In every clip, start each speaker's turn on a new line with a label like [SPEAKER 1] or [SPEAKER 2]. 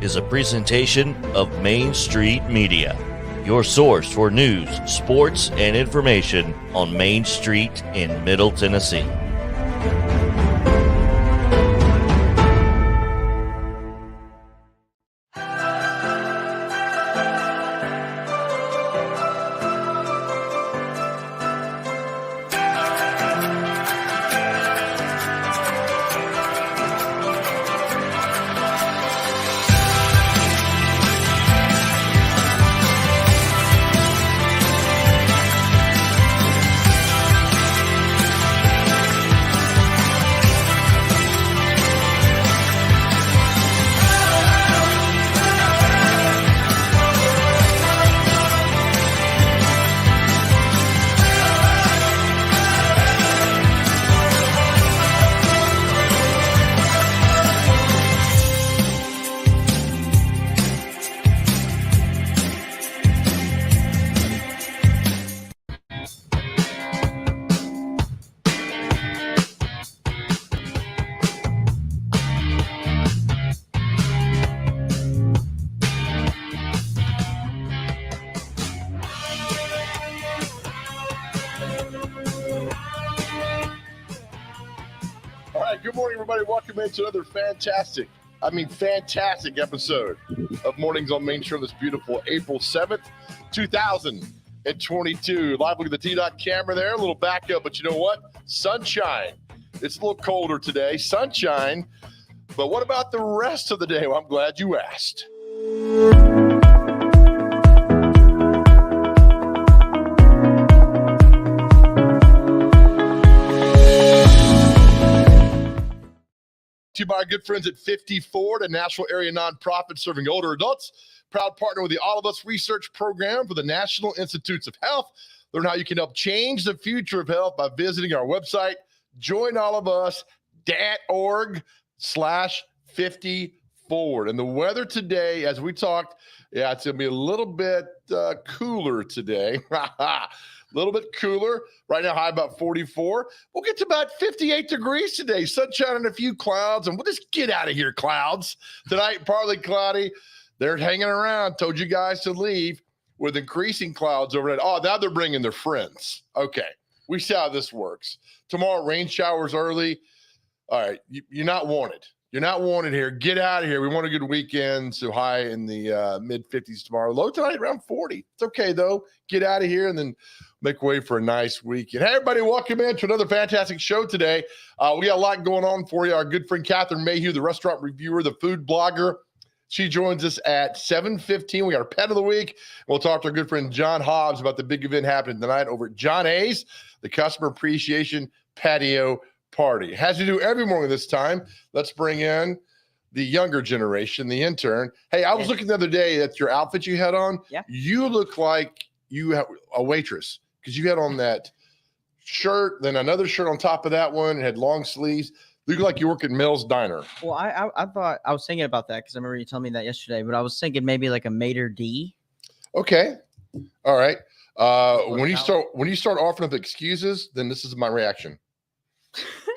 [SPEAKER 1] is a presentation of Main Street Media, your source for news, sports, and information on Main Street in Middle Tennessee.
[SPEAKER 2] Good morning, everybody. Welcome into another fantastic episode of Mornings on Main Street on this beautiful April 7th, 2022. Live look at the T-Dot camera there. A little backup, but you know what? Sunshine. It's a little colder today. Sunshine. But what about the rest of the day? Well, I'm glad you asked. To my good friends at 54, the national area nonprofit serving older adults. Proud partner with the All of Us Research Program for the National Institutes of Health. Learn how you can help change the future of health by visiting our website, joinallofus.org/50forward. And the weather today, as we talked, it's going to be a little bit cooler today. A little bit cooler. Right now, high about 44. We'll get to about 58 degrees today. Sunshine and a few clouds. And we'll just get out of here, clouds. Tonight, partly cloudy. They're hanging around. Told you guys to leave with increasing clouds overnight. Oh, now they're bringing their friends. Okay. We see how this works. Tomorrow, rain showers early. All right. You're not wanted. You're not wanted here. Get out of here. We want a good weekend. So high in the mid-50s tomorrow. Low tonight around 40. It's okay, though. Get out of here and then make way for a nice weekend. Hey, everybody, welcome in to another fantastic show today. We got a lot going on for you. Our good friend Catherine Mayhew, the restaurant reviewer, the food blogger. She joins us at 7:15. We got our pet of the week. We'll talk to our good friend John Hobbs about the big event happening tonight over at John A's, the Customer Appreciation Patio Party. It has to do every morning this time. Let's bring in the younger generation, the intern. Hey, I was looking the other day at your outfit you had on.
[SPEAKER 3] Yeah.
[SPEAKER 2] You look like you have a waitress because you had on that shirt, then another shirt on top of that one. It had long sleeves. Look like you work at Mel's Diner.
[SPEAKER 3] Well, I thought I was thinking about that because I remember you telling me that yesterday, but I was thinking maybe like a maitre d'.
[SPEAKER 2] Okay. All right. When you start offering up excuses, then this is my reaction.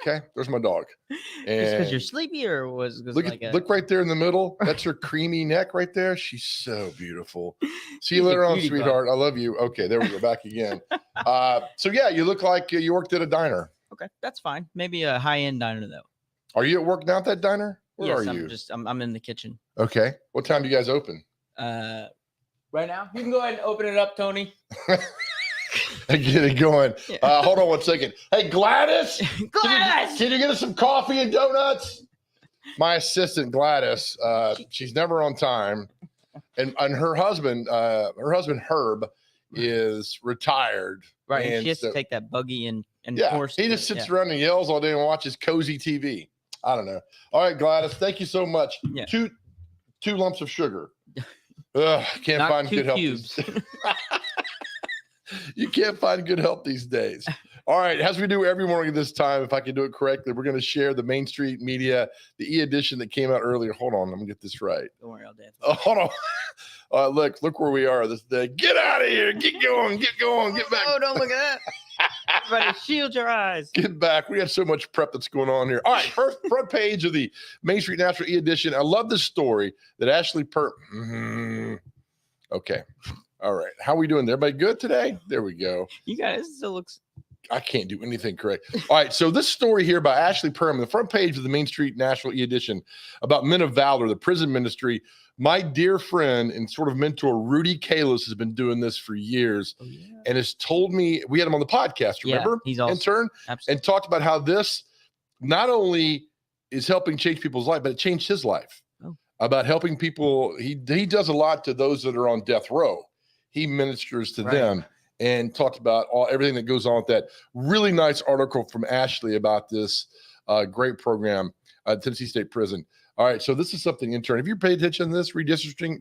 [SPEAKER 2] Okay, there's my dog.
[SPEAKER 3] Just because you're sleepy, or
[SPEAKER 2] look right there in the middle. That's her creamy neck right there. She's so beautiful. See you later on, sweetheart. I love you. Okay, there we go. Back again. So yeah, you look like you worked at a diner.
[SPEAKER 3] Okay, that's fine. Maybe a high-end diner though.
[SPEAKER 2] Are you at work now at that diner? Where are you?
[SPEAKER 3] I'm in the kitchen.
[SPEAKER 2] Okay. What time do you guys open?
[SPEAKER 3] Right now. You can go ahead and open it up, Tony.
[SPEAKER 2] Get it going.
[SPEAKER 3] Yeah.
[SPEAKER 2] Hold on one second. Hey, Gladys.
[SPEAKER 3] Gladys!
[SPEAKER 2] Can you get us some coffee and donuts? My assistant, Gladys, she's never on time. And her husband, Herb, is retired.
[SPEAKER 3] Right. And she has to take that buggy and horse.
[SPEAKER 2] He just sits around and yells all day and watches cozy TV. I don't know. All right, Gladys, thank you so much.
[SPEAKER 3] Yeah.
[SPEAKER 2] Two lumps of sugar. Can't
[SPEAKER 3] Not
[SPEAKER 2] find
[SPEAKER 3] two
[SPEAKER 2] good help.
[SPEAKER 3] cubes.
[SPEAKER 2] You can't find good help these days. All right, as we do every morning at this time, if I can do it correctly, we're going to share the Main Street Media, the e-edition that came out earlier. Hold on, let me get this right.
[SPEAKER 3] Don't worry, I'll dance.
[SPEAKER 2] Hold on. Look where we are this day. Get out of here. Get going. Get back.
[SPEAKER 3] Oh, don't look at that. Everybody, shield your eyes.
[SPEAKER 2] Get back. We have so much prep that's going on here. All right, first front page of the Main Street National e-edition. I love this story that Ashley Okay. All right. How are we doing? Everybody good today? There we go.
[SPEAKER 3] You guys still looks.
[SPEAKER 2] I can't do anything correct. All right. So this story here by Ashley Perham, the front page of the Main Street National e-edition about Men of Valor, the prison ministry. My dear friend and sort of mentor, Rudy Kalis, has been doing this for years and has told me, we had him on the podcast, remember?
[SPEAKER 3] He's awesome.
[SPEAKER 2] Intern.
[SPEAKER 3] Absolutely.
[SPEAKER 2] And talked about how this not only is helping change people's life, but it changed his life. About helping people. He does a lot to those that are on death row. He ministers to them and talked about everything that goes on with that. Really nice article from Ashley about this great program at Tennessee State Prison. All right, so this is something intern. Have you paid attention to this? Redistricting.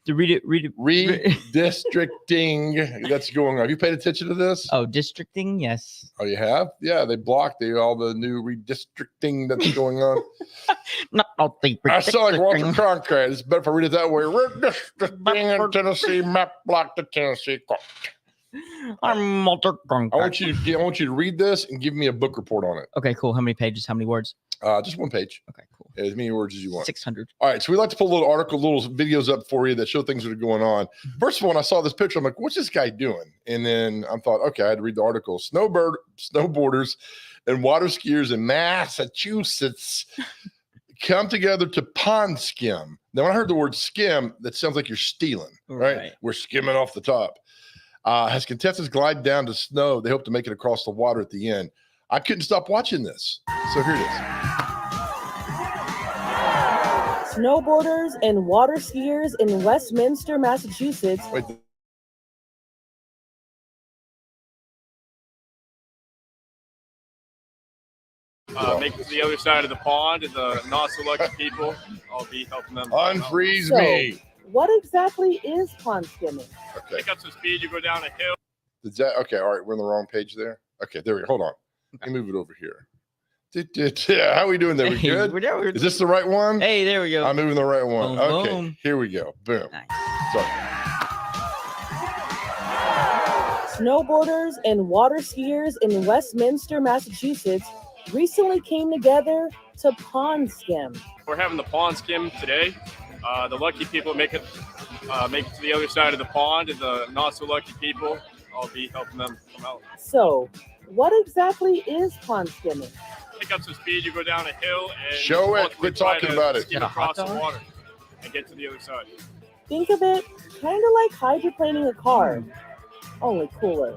[SPEAKER 3] To read it.
[SPEAKER 2] Redistricting that's going on. Have you paid attention to this?
[SPEAKER 3] Oh, districting, yes.
[SPEAKER 2] Oh, you have? Yeah, they blocked all the new redistricting that's going on.
[SPEAKER 3] Not all the
[SPEAKER 2] I sound like Walter Cronkite. It's better if I read it that way. Redistricting in Tennessee, map block the Tennessee court.
[SPEAKER 3] I'm Walter Cronkite.
[SPEAKER 2] I want you to read this and give me a book report on it.
[SPEAKER 3] Okay, cool. How many pages? How many words?
[SPEAKER 2] Just one page.
[SPEAKER 3] Okay, cool.
[SPEAKER 2] As many words as you want.
[SPEAKER 3] 600.
[SPEAKER 2] All right, so we like to put a little videos up for you that show things that are going on. First of all, when I saw this picture, I'm like, what's this guy doing? And then I thought, okay, I had to read the article. Snowboarders and water skiers in Massachusetts come together to pond skim. Now, when I heard the word skim, that sounds like you're stealing, right? We're skimming off the top. As contestants glide down to snow, they hope to make it across the water at the end. I couldn't stop watching this. So here it is.
[SPEAKER 4] Snowboarders and water skiers in Westminster, Massachusetts.
[SPEAKER 2] Wait.
[SPEAKER 5] Make it to the other side of the pond, and the not so lucky people, I'll be helping them.
[SPEAKER 2] Unfreeze me.
[SPEAKER 4] What exactly is pond skimming?
[SPEAKER 2] Okay.
[SPEAKER 5] Pick up some speed, you go down a hill.
[SPEAKER 2] Okay, all right, we're on the wrong page there. Okay, there we go. Hold on. Let me move it over here. Yeah, how are we doing there? We good? Is this the right one?
[SPEAKER 3] Hey, there we go.
[SPEAKER 2] I'm moving the right one.
[SPEAKER 3] Boom,
[SPEAKER 2] okay,
[SPEAKER 3] boom.
[SPEAKER 2] Here we go. Boom.
[SPEAKER 3] Nice.
[SPEAKER 2] Sorry.
[SPEAKER 4] Snowboarders and water skiers in Westminster, Massachusetts recently came together to pond skim.
[SPEAKER 5] We're having the pond skim today. The lucky people make it to the other side of the pond, and the not so lucky people, I'll be helping them come out.
[SPEAKER 4] So, what exactly is pond skimming?
[SPEAKER 5] Pick up some speed, you go down a hill, and
[SPEAKER 2] show it. Quit talking about it.
[SPEAKER 5] Skim across the water and get to the other side.
[SPEAKER 4] Think of it kind of like hydroplaning a car, only cooler.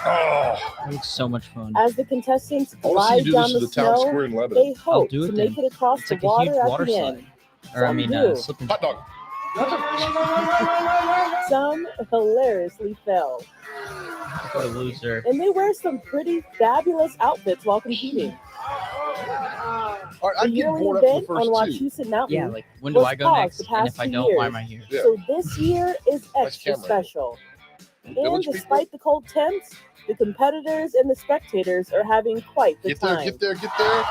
[SPEAKER 2] Oh,
[SPEAKER 3] It looks so much fun.
[SPEAKER 4] As the contestants
[SPEAKER 2] I want
[SPEAKER 4] glide
[SPEAKER 2] to see you do
[SPEAKER 4] down
[SPEAKER 2] this
[SPEAKER 4] the
[SPEAKER 2] at the town
[SPEAKER 4] snow,
[SPEAKER 2] square in Lebanon.
[SPEAKER 4] they hope
[SPEAKER 3] do it
[SPEAKER 4] to
[SPEAKER 3] then.
[SPEAKER 4] make it across
[SPEAKER 3] It's
[SPEAKER 4] the
[SPEAKER 3] like a
[SPEAKER 4] water
[SPEAKER 3] huge
[SPEAKER 4] at
[SPEAKER 3] water
[SPEAKER 4] the
[SPEAKER 3] slide.
[SPEAKER 4] end.
[SPEAKER 3] Or I
[SPEAKER 4] Some
[SPEAKER 3] mean,
[SPEAKER 4] do.
[SPEAKER 3] slip and
[SPEAKER 2] Hot dog.
[SPEAKER 4] Some hilariously fell.
[SPEAKER 3] What a loser.
[SPEAKER 4] And they wear some pretty fabulous outfits while competing.
[SPEAKER 2] All right, I
[SPEAKER 4] The
[SPEAKER 2] get
[SPEAKER 4] yearly
[SPEAKER 2] bored after
[SPEAKER 4] event
[SPEAKER 2] the
[SPEAKER 4] on
[SPEAKER 2] first two.
[SPEAKER 4] Wachusett Mountain.
[SPEAKER 3] Yeah, like when do
[SPEAKER 4] was
[SPEAKER 3] I go
[SPEAKER 4] paused
[SPEAKER 3] next?
[SPEAKER 4] the
[SPEAKER 3] And
[SPEAKER 4] past
[SPEAKER 3] if I
[SPEAKER 4] 2
[SPEAKER 3] don't, why
[SPEAKER 4] years.
[SPEAKER 3] am I here?
[SPEAKER 2] Yeah.
[SPEAKER 4] So this year is extra
[SPEAKER 2] camera.
[SPEAKER 4] special. And
[SPEAKER 2] Village people?
[SPEAKER 4] despite the cold temps, the competitors and the spectators are having quite the
[SPEAKER 2] Get there,
[SPEAKER 4] time.
[SPEAKER 2] get there, get there.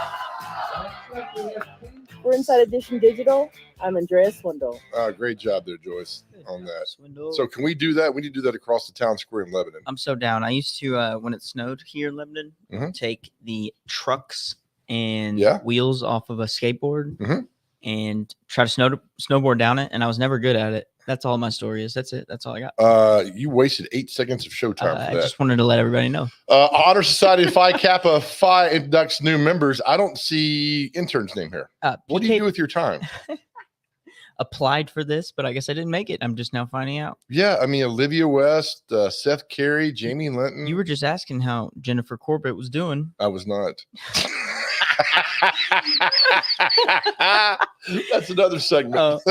[SPEAKER 4] For Inside Edition Digital, I'm Andrea Swindle.
[SPEAKER 2] Great job there, Joyce, on that.
[SPEAKER 3] Swindle.
[SPEAKER 2] So can we do that? We need to do that across the town square in Lebanon.
[SPEAKER 3] I'm so down. I used to when it snowed here in Lebanon,
[SPEAKER 2] Mhm.
[SPEAKER 3] take the trucks and
[SPEAKER 2] Yeah.
[SPEAKER 3] wheels off of a skateboard
[SPEAKER 2] Mhm.
[SPEAKER 3] and try to snowboard down it, and I was never good at it. That's all my story is. That's it. That's all I got.
[SPEAKER 2] You wasted 8 seconds of showtime
[SPEAKER 3] I
[SPEAKER 2] for that.
[SPEAKER 3] just wanted to let everybody know.
[SPEAKER 2] Honor Society Phi Kappa Phi inducts new members. I don't see intern's name here. What do you
[SPEAKER 3] PK
[SPEAKER 2] do with your time?
[SPEAKER 3] applied for this, but I guess I didn't make it. I'm just now finding out.
[SPEAKER 2] Yeah, I mean Olivia West, Seth Carey, Jamie Linton.
[SPEAKER 3] You were just asking how Jennifer Corbett was doing.
[SPEAKER 2] I was not. That's another segment.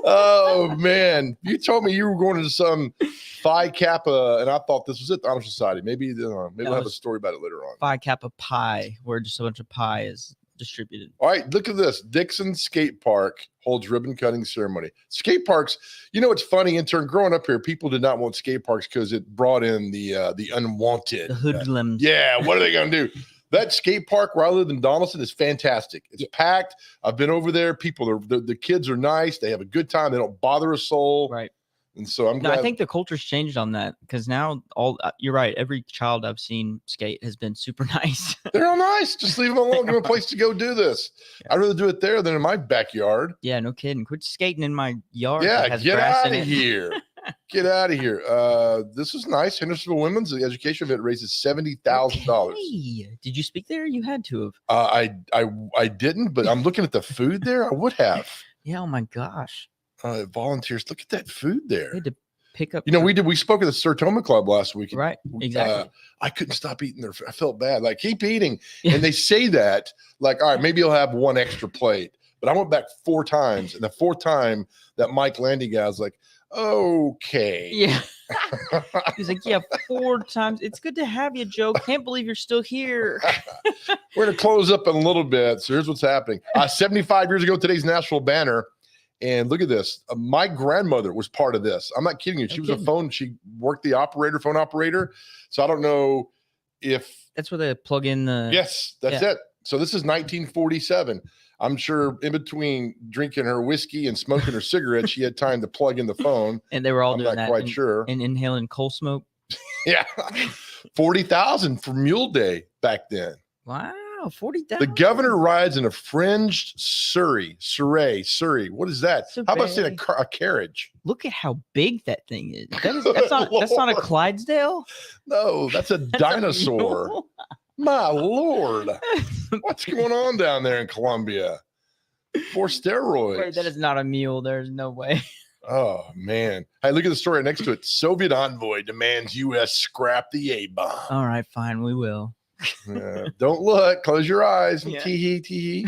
[SPEAKER 2] Oh man, you told me you were going to some Phi Kappa, and I thought this was it. The Honor Society. Maybe we'll have a story about it later on.
[SPEAKER 3] Phi Kappa Pie, where just a bunch of pie is distributed.
[SPEAKER 2] All right, look at this. Dixon Skate Park holds ribbon cutting ceremony. Skate parks, you know, it's funny. Intern, growing up here, people did not want skate parks because it brought in the unwanted.
[SPEAKER 3] The hoodlums.
[SPEAKER 2] Yeah, what are they going to do? That skate park where I live in Donaldson is fantastic. It's packed. I've been over there. People are the kids are nice. They have a good time. They don't bother a soul.
[SPEAKER 3] Right.
[SPEAKER 2] And so I'm
[SPEAKER 3] No,
[SPEAKER 2] glad.
[SPEAKER 3] I think the culture's changed on that because now you're right. Every child I've seen skate has been super nice.
[SPEAKER 2] they're all nice. Just leave them alone. Give them a place to go do this. I'd rather do it there than in my backyard.
[SPEAKER 3] Yeah, no kidding. Quit skating in my yard. that
[SPEAKER 2] Yeah,
[SPEAKER 3] has
[SPEAKER 2] get
[SPEAKER 3] grass
[SPEAKER 2] out
[SPEAKER 3] in
[SPEAKER 2] of
[SPEAKER 3] it.
[SPEAKER 2] here. Get out of here. This is nice. Hendersonville Women's Education Event raises $70,000.
[SPEAKER 3] Okay. Did you speak there? You had to have.
[SPEAKER 2] I didn't, but I'm looking at the food there. I would have.
[SPEAKER 3] Yeah. Oh my gosh.
[SPEAKER 2] Volunteers, look at that food there.
[SPEAKER 3] We had to pick up.
[SPEAKER 2] You know, we spoke at the Sertoma Club last week.
[SPEAKER 3] Right. Exactly.
[SPEAKER 2] I couldn't stop eating there. I felt bad. Like, keep eating. And they say that, like, all right, maybe you'll have one extra plate. But I went back 4 times. And the 4th time, that Mike Landy guy was like, okay.
[SPEAKER 3] Yeah. He's like, yeah, 4 times. It's good to have you, Joe. Can't believe you're still here.
[SPEAKER 2] We're going to close up in a little bit. So here's what's happening. 75 years ago, today's national banner. And look at this. My grandmother was part of this. I'm not kidding you. She was a phone. She worked the phone operator. So I don't know if.
[SPEAKER 3] That's where they plug in the.
[SPEAKER 2] Yes, that's it. So this is 1947. I'm sure in between drinking her whiskey and smoking her cigarette, she had time to plug in the phone.
[SPEAKER 3] And they were all
[SPEAKER 2] I'm
[SPEAKER 3] doing
[SPEAKER 2] not
[SPEAKER 3] that.
[SPEAKER 2] quite sure.
[SPEAKER 3] And inhaling coal smoke.
[SPEAKER 2] Yeah. 40,000 for Mule Day back then.
[SPEAKER 3] Wow. 40,000.
[SPEAKER 2] The governor rides in a fringed Surrey. What is that?
[SPEAKER 3] So
[SPEAKER 2] How about saying
[SPEAKER 3] big.
[SPEAKER 2] a carriage?
[SPEAKER 3] Look at how big that thing is. That's not a Clydesdale.
[SPEAKER 2] No, that's a
[SPEAKER 3] That's a
[SPEAKER 2] dinosaur.
[SPEAKER 3] mule.
[SPEAKER 2] My Lord. What's going on down there in Colombia? For steroids.
[SPEAKER 3] Wait, that is not a mule. There's no way.
[SPEAKER 2] Oh, man. Hey, look at the story next to it. Soviet envoy demands U.S. scrap the A-bomb.
[SPEAKER 3] All right, fine. We will.
[SPEAKER 2] Don't look. Close your eyes.
[SPEAKER 3] Yeah.
[SPEAKER 2] Tee-hee.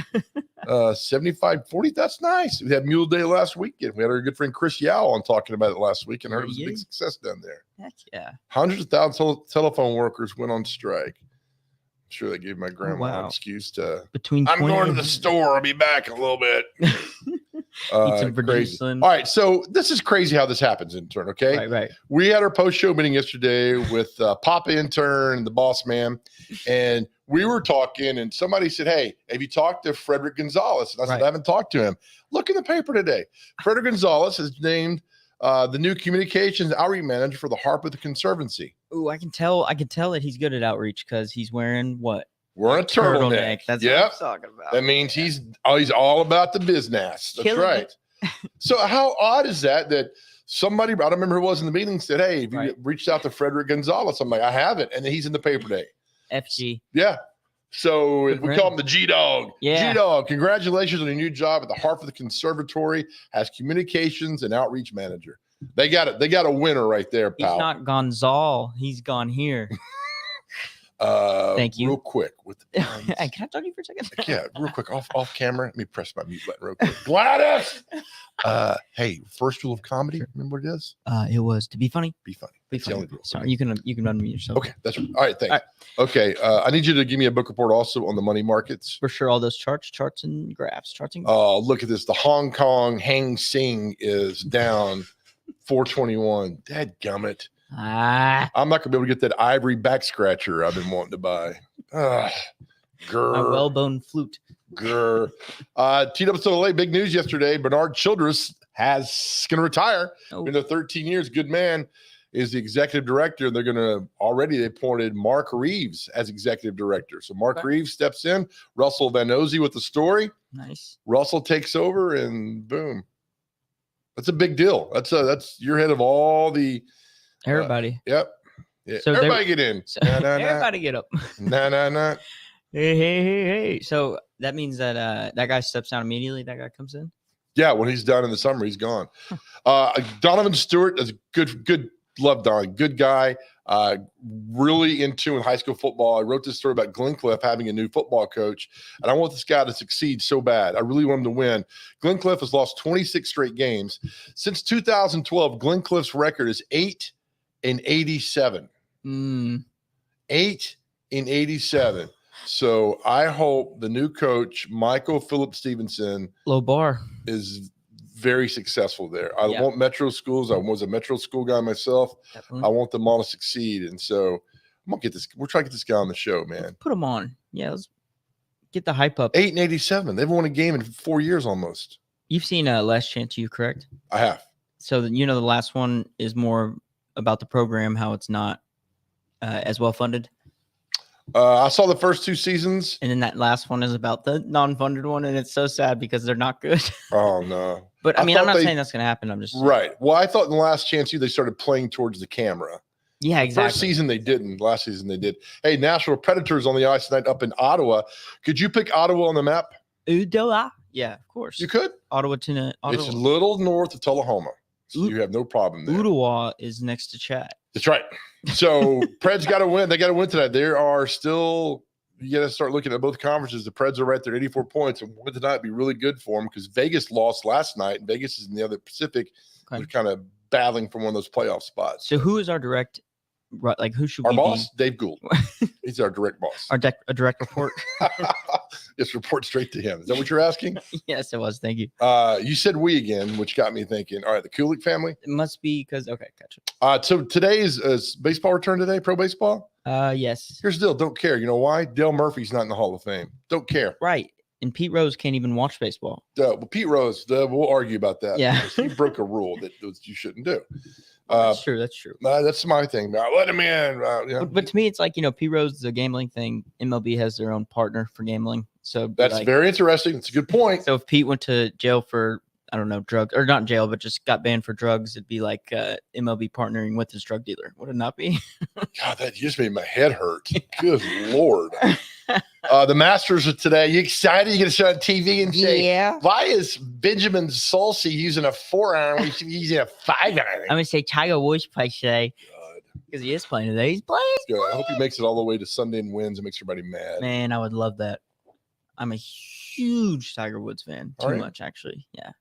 [SPEAKER 2] 75-40. That's nice. We had Mule Day last weekend. We had our good friend Chris Yao on talking about it last week and heard it was a
[SPEAKER 3] Yeah.
[SPEAKER 2] big success down there.
[SPEAKER 3] Heck yeah.
[SPEAKER 2] Hundreds of thousands of telephone workers went on strike. I'm sure they gave my grandma an
[SPEAKER 3] wow.
[SPEAKER 2] excuse to.
[SPEAKER 3] Between
[SPEAKER 2] I'm
[SPEAKER 3] 20
[SPEAKER 2] going to the store. I'll be back in a little bit.
[SPEAKER 3] Eat some
[SPEAKER 2] Crazy.
[SPEAKER 3] Slim.
[SPEAKER 2] All right, so this is crazy how this happens, intern. Okay,
[SPEAKER 3] Right.
[SPEAKER 2] we had our post-show meeting yesterday with Papa Intern, the boss man, and we were talking. And somebody said, "Hey, have you talked to Frederick Gonzalez?" And I said,
[SPEAKER 3] Right.
[SPEAKER 2] "I haven't talked to him." Look in the paper today. Frederick Gonzalez is named the new communications outreach manager for the Harpeth Conservancy.
[SPEAKER 3] Ooh, I can tell that he's good at outreach because he's wearing what?
[SPEAKER 2] We're on a turtleneck.
[SPEAKER 3] That's
[SPEAKER 2] Yep.
[SPEAKER 3] what I'm talking about.
[SPEAKER 2] That means he's all about the business. That's
[SPEAKER 3] Killing
[SPEAKER 2] right.
[SPEAKER 3] it.
[SPEAKER 2] So how odd is that somebody, I don't remember who it was in the meeting, said, "Hey, have you
[SPEAKER 3] Right.
[SPEAKER 2] reached out to Frederick Gonzalez?" I'm like, "I haven't." And then he's in the paper today.
[SPEAKER 3] FG.
[SPEAKER 2] Yeah. So
[SPEAKER 3] Good
[SPEAKER 2] we
[SPEAKER 3] for
[SPEAKER 2] call
[SPEAKER 3] him.
[SPEAKER 2] him the G-Dog.
[SPEAKER 3] Yeah.
[SPEAKER 2] G-Dog, congratulations on your new job at the Hartford Conservatory as communications and outreach manager. They got it. They got a winner right there,
[SPEAKER 3] He's
[SPEAKER 2] pal.
[SPEAKER 3] not Gonzal. He's gone here. Thank you.
[SPEAKER 2] Real quick with the
[SPEAKER 3] Hey, can I talk to you for a second?
[SPEAKER 2] yeah, real quick, off camera. Let me press my mute button real quick. Gladys. Hey, first rule of comedy. Remember what it is?
[SPEAKER 3] It was to be funny.
[SPEAKER 2] Be funny.
[SPEAKER 3] Be
[SPEAKER 2] That's the
[SPEAKER 3] funny.
[SPEAKER 2] only rule.
[SPEAKER 3] Sorry, you can unmute yourself.
[SPEAKER 2] Okay, that's right. All right, thanks. Okay, I need you to give me a book report also on the money markets.
[SPEAKER 3] For sure, all those charts and graphs,
[SPEAKER 2] Oh, look at this. The Hong Kong Hang Seng is down 421. Dadgummit.
[SPEAKER 3] Ah,
[SPEAKER 2] I'm not gonna be able to get that ivory back scratcher I've been wanting to buy.
[SPEAKER 3] my
[SPEAKER 2] Grr,
[SPEAKER 3] well-boned flute.
[SPEAKER 2] grr. TWSLA, big news yesterday. Bernard Childress has gonna retire.
[SPEAKER 3] Oh,
[SPEAKER 2] Been there 13 years. Good man. Is the executive director. They're they appointed Mark Reeves as executive director. So Mark
[SPEAKER 3] Okay.
[SPEAKER 2] Reeves steps in. Russell Van Ozey with the story.
[SPEAKER 3] nice.
[SPEAKER 2] Russell takes over, and boom. That's a big deal. That's you're head of all the.
[SPEAKER 3] Everybody.
[SPEAKER 2] Yep. Yeah.
[SPEAKER 3] So
[SPEAKER 2] Everybody get in.
[SPEAKER 3] So,
[SPEAKER 2] Nah, nah, nah.
[SPEAKER 3] everybody get up.
[SPEAKER 2] Nah.
[SPEAKER 3] Hey. So that means that that guy steps down immediately. That guy comes in.
[SPEAKER 2] Yeah, when he's done in the summer, he's gone. Donovan Stewart is good. Love Don, good guy. Really in tune with high school football. I wrote this story about Glencliff having a new football coach, and I want this guy to succeed so bad. I really want him to win. Glencliff has lost 26 straight games since 2012. Glencliff's record is 8-87. 8-87. So I hope the new coach, Michael Philip Stevenson,
[SPEAKER 3] Low bar.
[SPEAKER 2] is very successful there. I
[SPEAKER 3] Yeah.
[SPEAKER 2] want metro schools. I was a metro school guy myself.
[SPEAKER 3] Definitely.
[SPEAKER 2] I want them all to succeed. And so I'm gonna get this. We're trying to get this guy on the show, man.
[SPEAKER 3] Put him on. Yeah, let's get the hype up.
[SPEAKER 2] 8-87. They've won a game in 4 years almost.
[SPEAKER 3] You've seen Last Chance U, correct?
[SPEAKER 2] I have.
[SPEAKER 3] So the last one is more about the program, how it's not as well funded,
[SPEAKER 2] I saw the first 2 seasons.
[SPEAKER 3] and then that last one is about the non-funded one, and it's so sad because they're not good.
[SPEAKER 2] Oh no!
[SPEAKER 3] But
[SPEAKER 2] I
[SPEAKER 3] I mean, I'm
[SPEAKER 2] thought
[SPEAKER 3] not
[SPEAKER 2] they-
[SPEAKER 3] saying that's gonna happen. I'm just
[SPEAKER 2] Right. Well, I thought in the Last Chance U they started playing towards the camera.
[SPEAKER 3] yeah, exactly.
[SPEAKER 2] First season they didn't. Last season they did. Hey, Nashville Predators on the ice tonight up in Ottawa. Could you pick Ottawa on the map?
[SPEAKER 3] Udoa, yeah, of course.
[SPEAKER 2] You could.
[SPEAKER 3] Ottawa to
[SPEAKER 2] It's
[SPEAKER 3] Ottawa.
[SPEAKER 2] a little north of Tullahoma, so you have no problem there.
[SPEAKER 3] Ottawa is next to Chat.
[SPEAKER 2] That's right. So Preds got to win. They got to win tonight. There are still. You got to start looking at both conferences. The Preds are right there, 84 points, and win tonight would be really good for them because Vegas lost last night. And Vegas is in the other Pacific.
[SPEAKER 3] Okay.
[SPEAKER 2] They're kind of battling for one of those playoff spots.
[SPEAKER 3] So who is our direct? Like who should
[SPEAKER 2] Our
[SPEAKER 3] we
[SPEAKER 2] boss, Dave Gould. He's our direct boss.
[SPEAKER 3] be? A direct report.
[SPEAKER 2] Just report straight to him. Is that what you're asking?
[SPEAKER 3] Yes, it was. Thank you.
[SPEAKER 2] You said we again, which got me thinking. All right, the Kulik family.
[SPEAKER 3] It must be because okay, gotcha.
[SPEAKER 2] So today is baseball return today, pro baseball.
[SPEAKER 3] Yes,
[SPEAKER 2] Here's the deal. Don't care. You know why? Dale Murphy's not in the Hall of Fame. Don't care.
[SPEAKER 3] right. And Pete Rose can't even watch baseball.
[SPEAKER 2] Well, Pete Rose, we'll argue about that.
[SPEAKER 3] Yeah.
[SPEAKER 2] because he broke a rule that you shouldn't do.
[SPEAKER 3] That's true. That's true.
[SPEAKER 2] That's my thing. Let him in.
[SPEAKER 3] But to me, it's like Pete Rose is a gambling thing. MLB has their own partner for gambling. So
[SPEAKER 2] That's
[SPEAKER 3] like,
[SPEAKER 2] very interesting. It's a good point.
[SPEAKER 3] So if Pete went to jail for I don't know drugs or not jail, but just got banned for drugs, it'd be like MLB partnering with his drug dealer. Would it not be?
[SPEAKER 2] God, that just made my head hurt. Good Lord. The Masters are today. You excited? You going to show on TV and say,
[SPEAKER 3] Yeah.
[SPEAKER 2] why is Benjamin Solsi using a 4-iron when he should be using a 5-iron?
[SPEAKER 3] I'm gonna say Tiger Woods plays today because he is playing today. He's playing.
[SPEAKER 2] Good. I hope he makes it all the way to Sunday and wins and makes everybody mad.
[SPEAKER 3] Man, I would love that. I'm a huge Tiger Woods fan.
[SPEAKER 2] Are
[SPEAKER 3] Too
[SPEAKER 2] you?
[SPEAKER 3] much, actually. Yeah.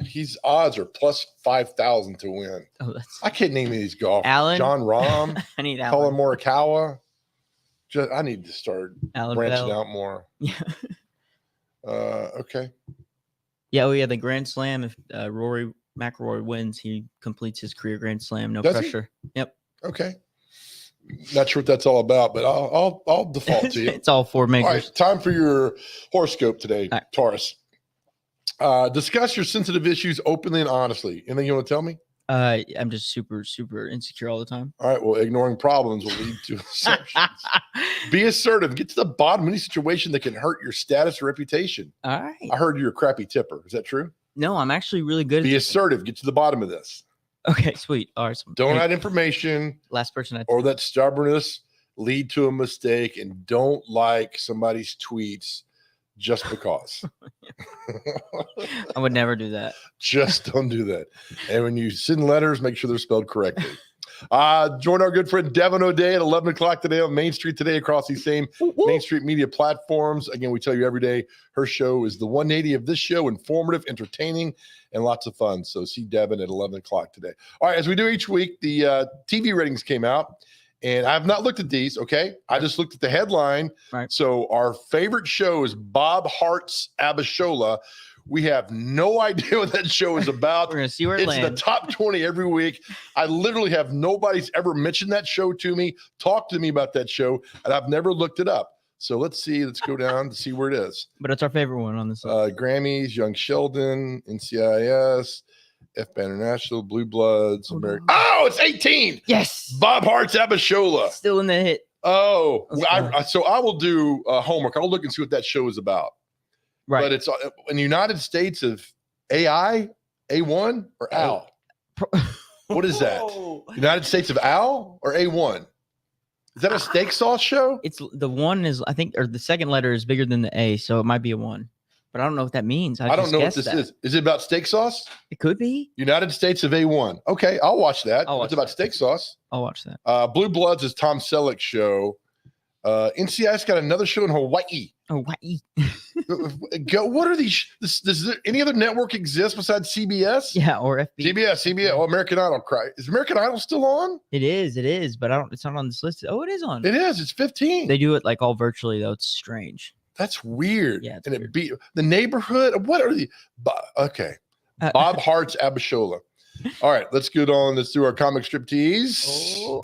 [SPEAKER 2] His odds are plus 5,000 to win.
[SPEAKER 3] Oh, that's.
[SPEAKER 2] I can't name any of these golfers.
[SPEAKER 3] Alan?
[SPEAKER 2] John Rahm,
[SPEAKER 3] I need
[SPEAKER 2] Colin
[SPEAKER 3] Alan.
[SPEAKER 2] Morikawa. I need to start
[SPEAKER 3] Alan
[SPEAKER 2] branching
[SPEAKER 3] Bell.
[SPEAKER 2] out more.
[SPEAKER 3] Yeah.
[SPEAKER 2] Okay.
[SPEAKER 3] Yeah. Oh, yeah. The Grand Slam. If Rory McIlroy wins, he completes his career Grand Slam. No
[SPEAKER 2] Does he?
[SPEAKER 3] pressure. Yep.
[SPEAKER 2] Okay. Not sure what that's all about, but I'll default to you.
[SPEAKER 3] It's all four
[SPEAKER 2] All
[SPEAKER 3] makers.
[SPEAKER 2] right, time for your horoscope today,
[SPEAKER 3] All right.
[SPEAKER 2] Taurus. Discuss your sensitive issues openly and honestly. Anything you want to tell me?
[SPEAKER 3] I'm just super, super insecure all the time.
[SPEAKER 2] All right. Well, ignoring problems will lead to assumptions. Be assertive. Get to the bottom of any situation that can hurt your status or reputation.
[SPEAKER 3] All right.
[SPEAKER 2] I heard you're a crappy tipper. Is that true?
[SPEAKER 3] No, I'm actually really good.
[SPEAKER 2] Be
[SPEAKER 3] at
[SPEAKER 2] assertive. Get to the bottom of this.
[SPEAKER 3] Okay, sweet. All right. So,
[SPEAKER 2] Don't
[SPEAKER 3] hey,
[SPEAKER 2] hide information
[SPEAKER 3] last person I
[SPEAKER 2] or let stubbornness lead to a mistake, and don't like somebody's tweets just because.
[SPEAKER 3] I would never do that.
[SPEAKER 2] Just don't do that. And when you send letters, make sure they're spelled correctly. Join our good friend Devin O'Day at 11 o'clock today on Main Street today across these same Main Street media platforms. Again, we tell you every day her show is the 180 of this show, informative, entertaining, and lots of fun. So see Devin at 11 o'clock today. All right, as we do each week, the TV ratings came out. And I have not looked at these, okay? I just looked at the headline.
[SPEAKER 3] Right.
[SPEAKER 2] So our favorite show is Bob Hart's Abishola. We have no idea what that show is about.
[SPEAKER 3] We're gonna see where it
[SPEAKER 2] It's in the
[SPEAKER 3] lands.
[SPEAKER 2] top 20 every week. I literally have nobody's ever mentioned that show to me, talked to me about that show, and I've never looked it up. So let's see. Let's go down to see where it is.
[SPEAKER 3] But it's our favorite one on this list.
[SPEAKER 2] Grammys, Young Sheldon, NCIS, FBA International, Blue Bloods,
[SPEAKER 3] Oh,
[SPEAKER 2] American.
[SPEAKER 3] no.
[SPEAKER 2] Oh, it's 18.
[SPEAKER 3] Yes.
[SPEAKER 2] Bob Hart's Abishola.
[SPEAKER 3] Still in the hit.
[SPEAKER 2] Oh,
[SPEAKER 3] That's
[SPEAKER 2] well,
[SPEAKER 3] fine.
[SPEAKER 2] so I will do homework. I'll look and see what that show is about.
[SPEAKER 3] Right.
[SPEAKER 2] But it's in the United States of AI, A1 or AL. What is that? United States of AL or A1? Is that a steak sauce show?
[SPEAKER 3] It's the one is I think or the second letter is bigger than the A, so it might be a one. But I don't know what that means.
[SPEAKER 2] I don't
[SPEAKER 3] just
[SPEAKER 2] know what
[SPEAKER 3] guessed
[SPEAKER 2] this
[SPEAKER 3] that.
[SPEAKER 2] is. Is it about steak sauce?
[SPEAKER 3] It could be.
[SPEAKER 2] United States of A1. Okay, I'll watch that.
[SPEAKER 3] I'll watch
[SPEAKER 2] It's about
[SPEAKER 3] that.
[SPEAKER 2] steak sauce.
[SPEAKER 3] I'll watch that.
[SPEAKER 2] Blue Bloods is Tom Selleck's show. NCIS got another show in Hawaii.
[SPEAKER 3] Oh, what?
[SPEAKER 2] Go. What are these? Does there any other network exist besides CBS?
[SPEAKER 3] Yeah, or FB.
[SPEAKER 2] CBS. Oh, American Idol. Is American Idol still on?
[SPEAKER 3] It is, but I don't. It's not on this list. Oh, it is on.
[SPEAKER 2] It is. It's 15.
[SPEAKER 3] They do it like all virtually though. It's strange.
[SPEAKER 2] That's weird.
[SPEAKER 3] Yeah, it's
[SPEAKER 2] and
[SPEAKER 3] weird.
[SPEAKER 2] it beat the neighborhood. What are the? Okay. Bob Hart's Abishola. All right, let's get on. Let's do our comic strip tease.
[SPEAKER 3] Oh.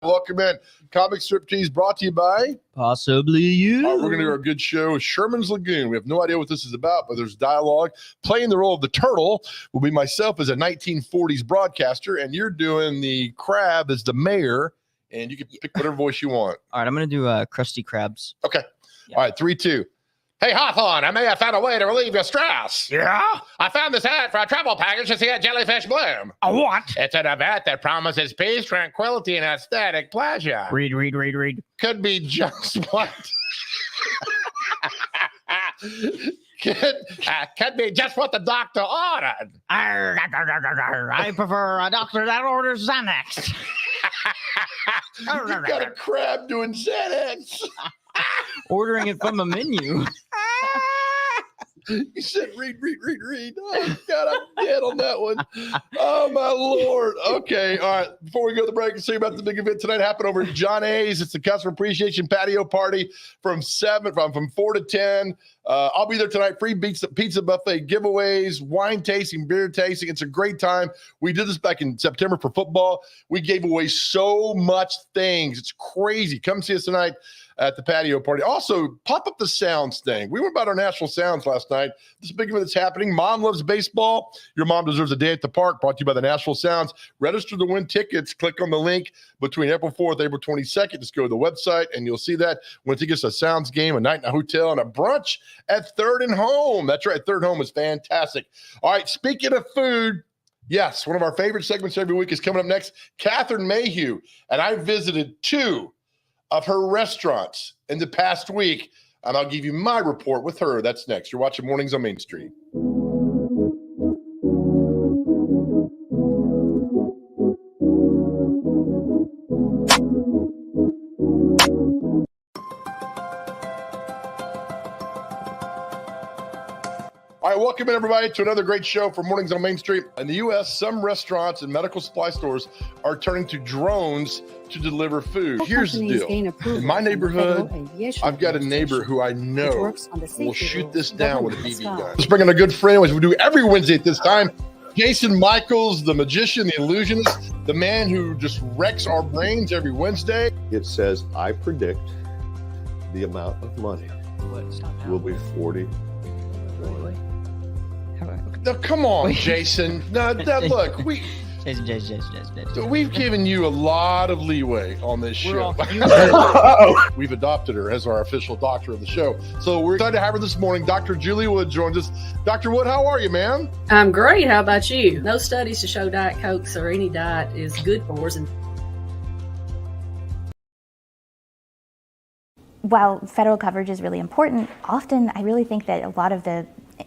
[SPEAKER 2] Welcome welcome in. Comic Striptease brought to you by
[SPEAKER 3] Possibly you.
[SPEAKER 2] All right, we're going to do our good show, Sherman's Lagoon. We have no idea what this is about, but there's dialogue. Playing the role of the turtle will be myself as a 1940s broadcaster, and you're doing the crab as the mayor, and you can pick whatever voice you want.
[SPEAKER 3] All right, I'm going to do Krusty Krabs.
[SPEAKER 2] Okay.
[SPEAKER 3] Yeah.
[SPEAKER 2] All right, 3, 2. Hey, Hawthorne, I may have found a way to relieve your stress.
[SPEAKER 6] Yeah?
[SPEAKER 2] I found this ad for a travel package to see a jellyfish bloom.
[SPEAKER 6] A what?
[SPEAKER 2] It's an event that promises peace, tranquility, and aesthetic pleasure.
[SPEAKER 6] Read.
[SPEAKER 2] Could be just what... could be just what the doctor ordered.
[SPEAKER 6] I prefer a doctor that orders Xanax.
[SPEAKER 2] You got a crab doing Xanax.
[SPEAKER 3] Ordering it from a menu.
[SPEAKER 2] You said read. Oh, God, I'm dead on that one. Oh, my Lord. Okay. All right. Before we go to the break and see about the big event tonight, happened over at John A's. It's the Customer Appreciation Patio Party from 4 to 10. I'll be there tonight. Free pizza buffet giveaways, wine tasting, beer tasting. It's a great time. We did this back in September for football. We gave away so much things. It's crazy. Come see us tonight at the patio party. Also, pop up the sounds thing. We went about our national sounds last night. This big event that's happening. Mom loves baseball. Your mom deserves a day at the park. Brought to you by the Nashville Sounds. Register to win tickets. Click on the link between April 4th and April 22nd. Just go to the website and you'll see that. Win tickets to a Sounds game, a night in a hotel, and a brunch at Third and Home. That's right. Third Home is fantastic. All right. Speaking of food, yes, one of our favorite segments every week is coming up next. Catherine Mayhew. And I visited 2 of her restaurants in the past week, and I'll give you my report with her. That's next. You're watching Mornings on Main Street. All right, welcome in, everybody, to another great show for Mornings on Main Street. In the U.S., some restaurants and medical supply stores are turning to drones to deliver food. Here's the deal. In my neighborhood, I've got a neighbor who I know will shoot this down with a BB gun. Let's bring in a good friend, which we do every Wednesday at this time. Jason Michaels, the magician, the illusionist, the man who just wrecks our brains every Wednesday.
[SPEAKER 7] It says, I predict the amount of money will be 40.
[SPEAKER 2] Now, come on, Jason. Now, look, we've given you a lot of leeway on this show. We've adopted her as our official doctor of the show. So we're excited to have her this morning. Dr. Julie Wood joins us. Dr. Wood, how are you, ma'am?
[SPEAKER 8] I'm great. How about you? No studies to show Diet Cokes or any diet is good for us.
[SPEAKER 9] While federal coverage is really important, often I really think that a lot of the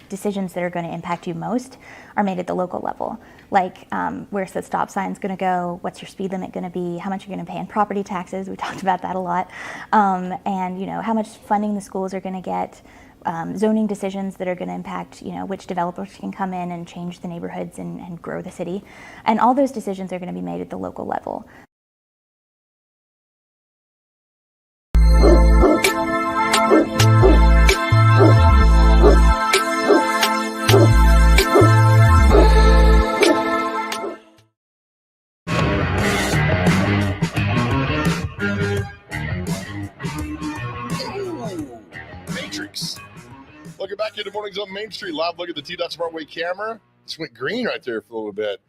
[SPEAKER 9] decisions that are going to impact you most are made at the local level. Like where's the stop signs going to go? What's your speed limit going to be? How much you're going to pay in property taxes? We talked about that a lot. And how much funding the schools are going to get. Zoning decisions that are going to impact, which developers can come in and change the neighborhoods and grow the city. And all those decisions are going to be made at the local level.
[SPEAKER 2] Matrix. Welcome back into Mornings on Main Street. Live look at the T-Dot Smartway camera. Just went green right there for a little bit.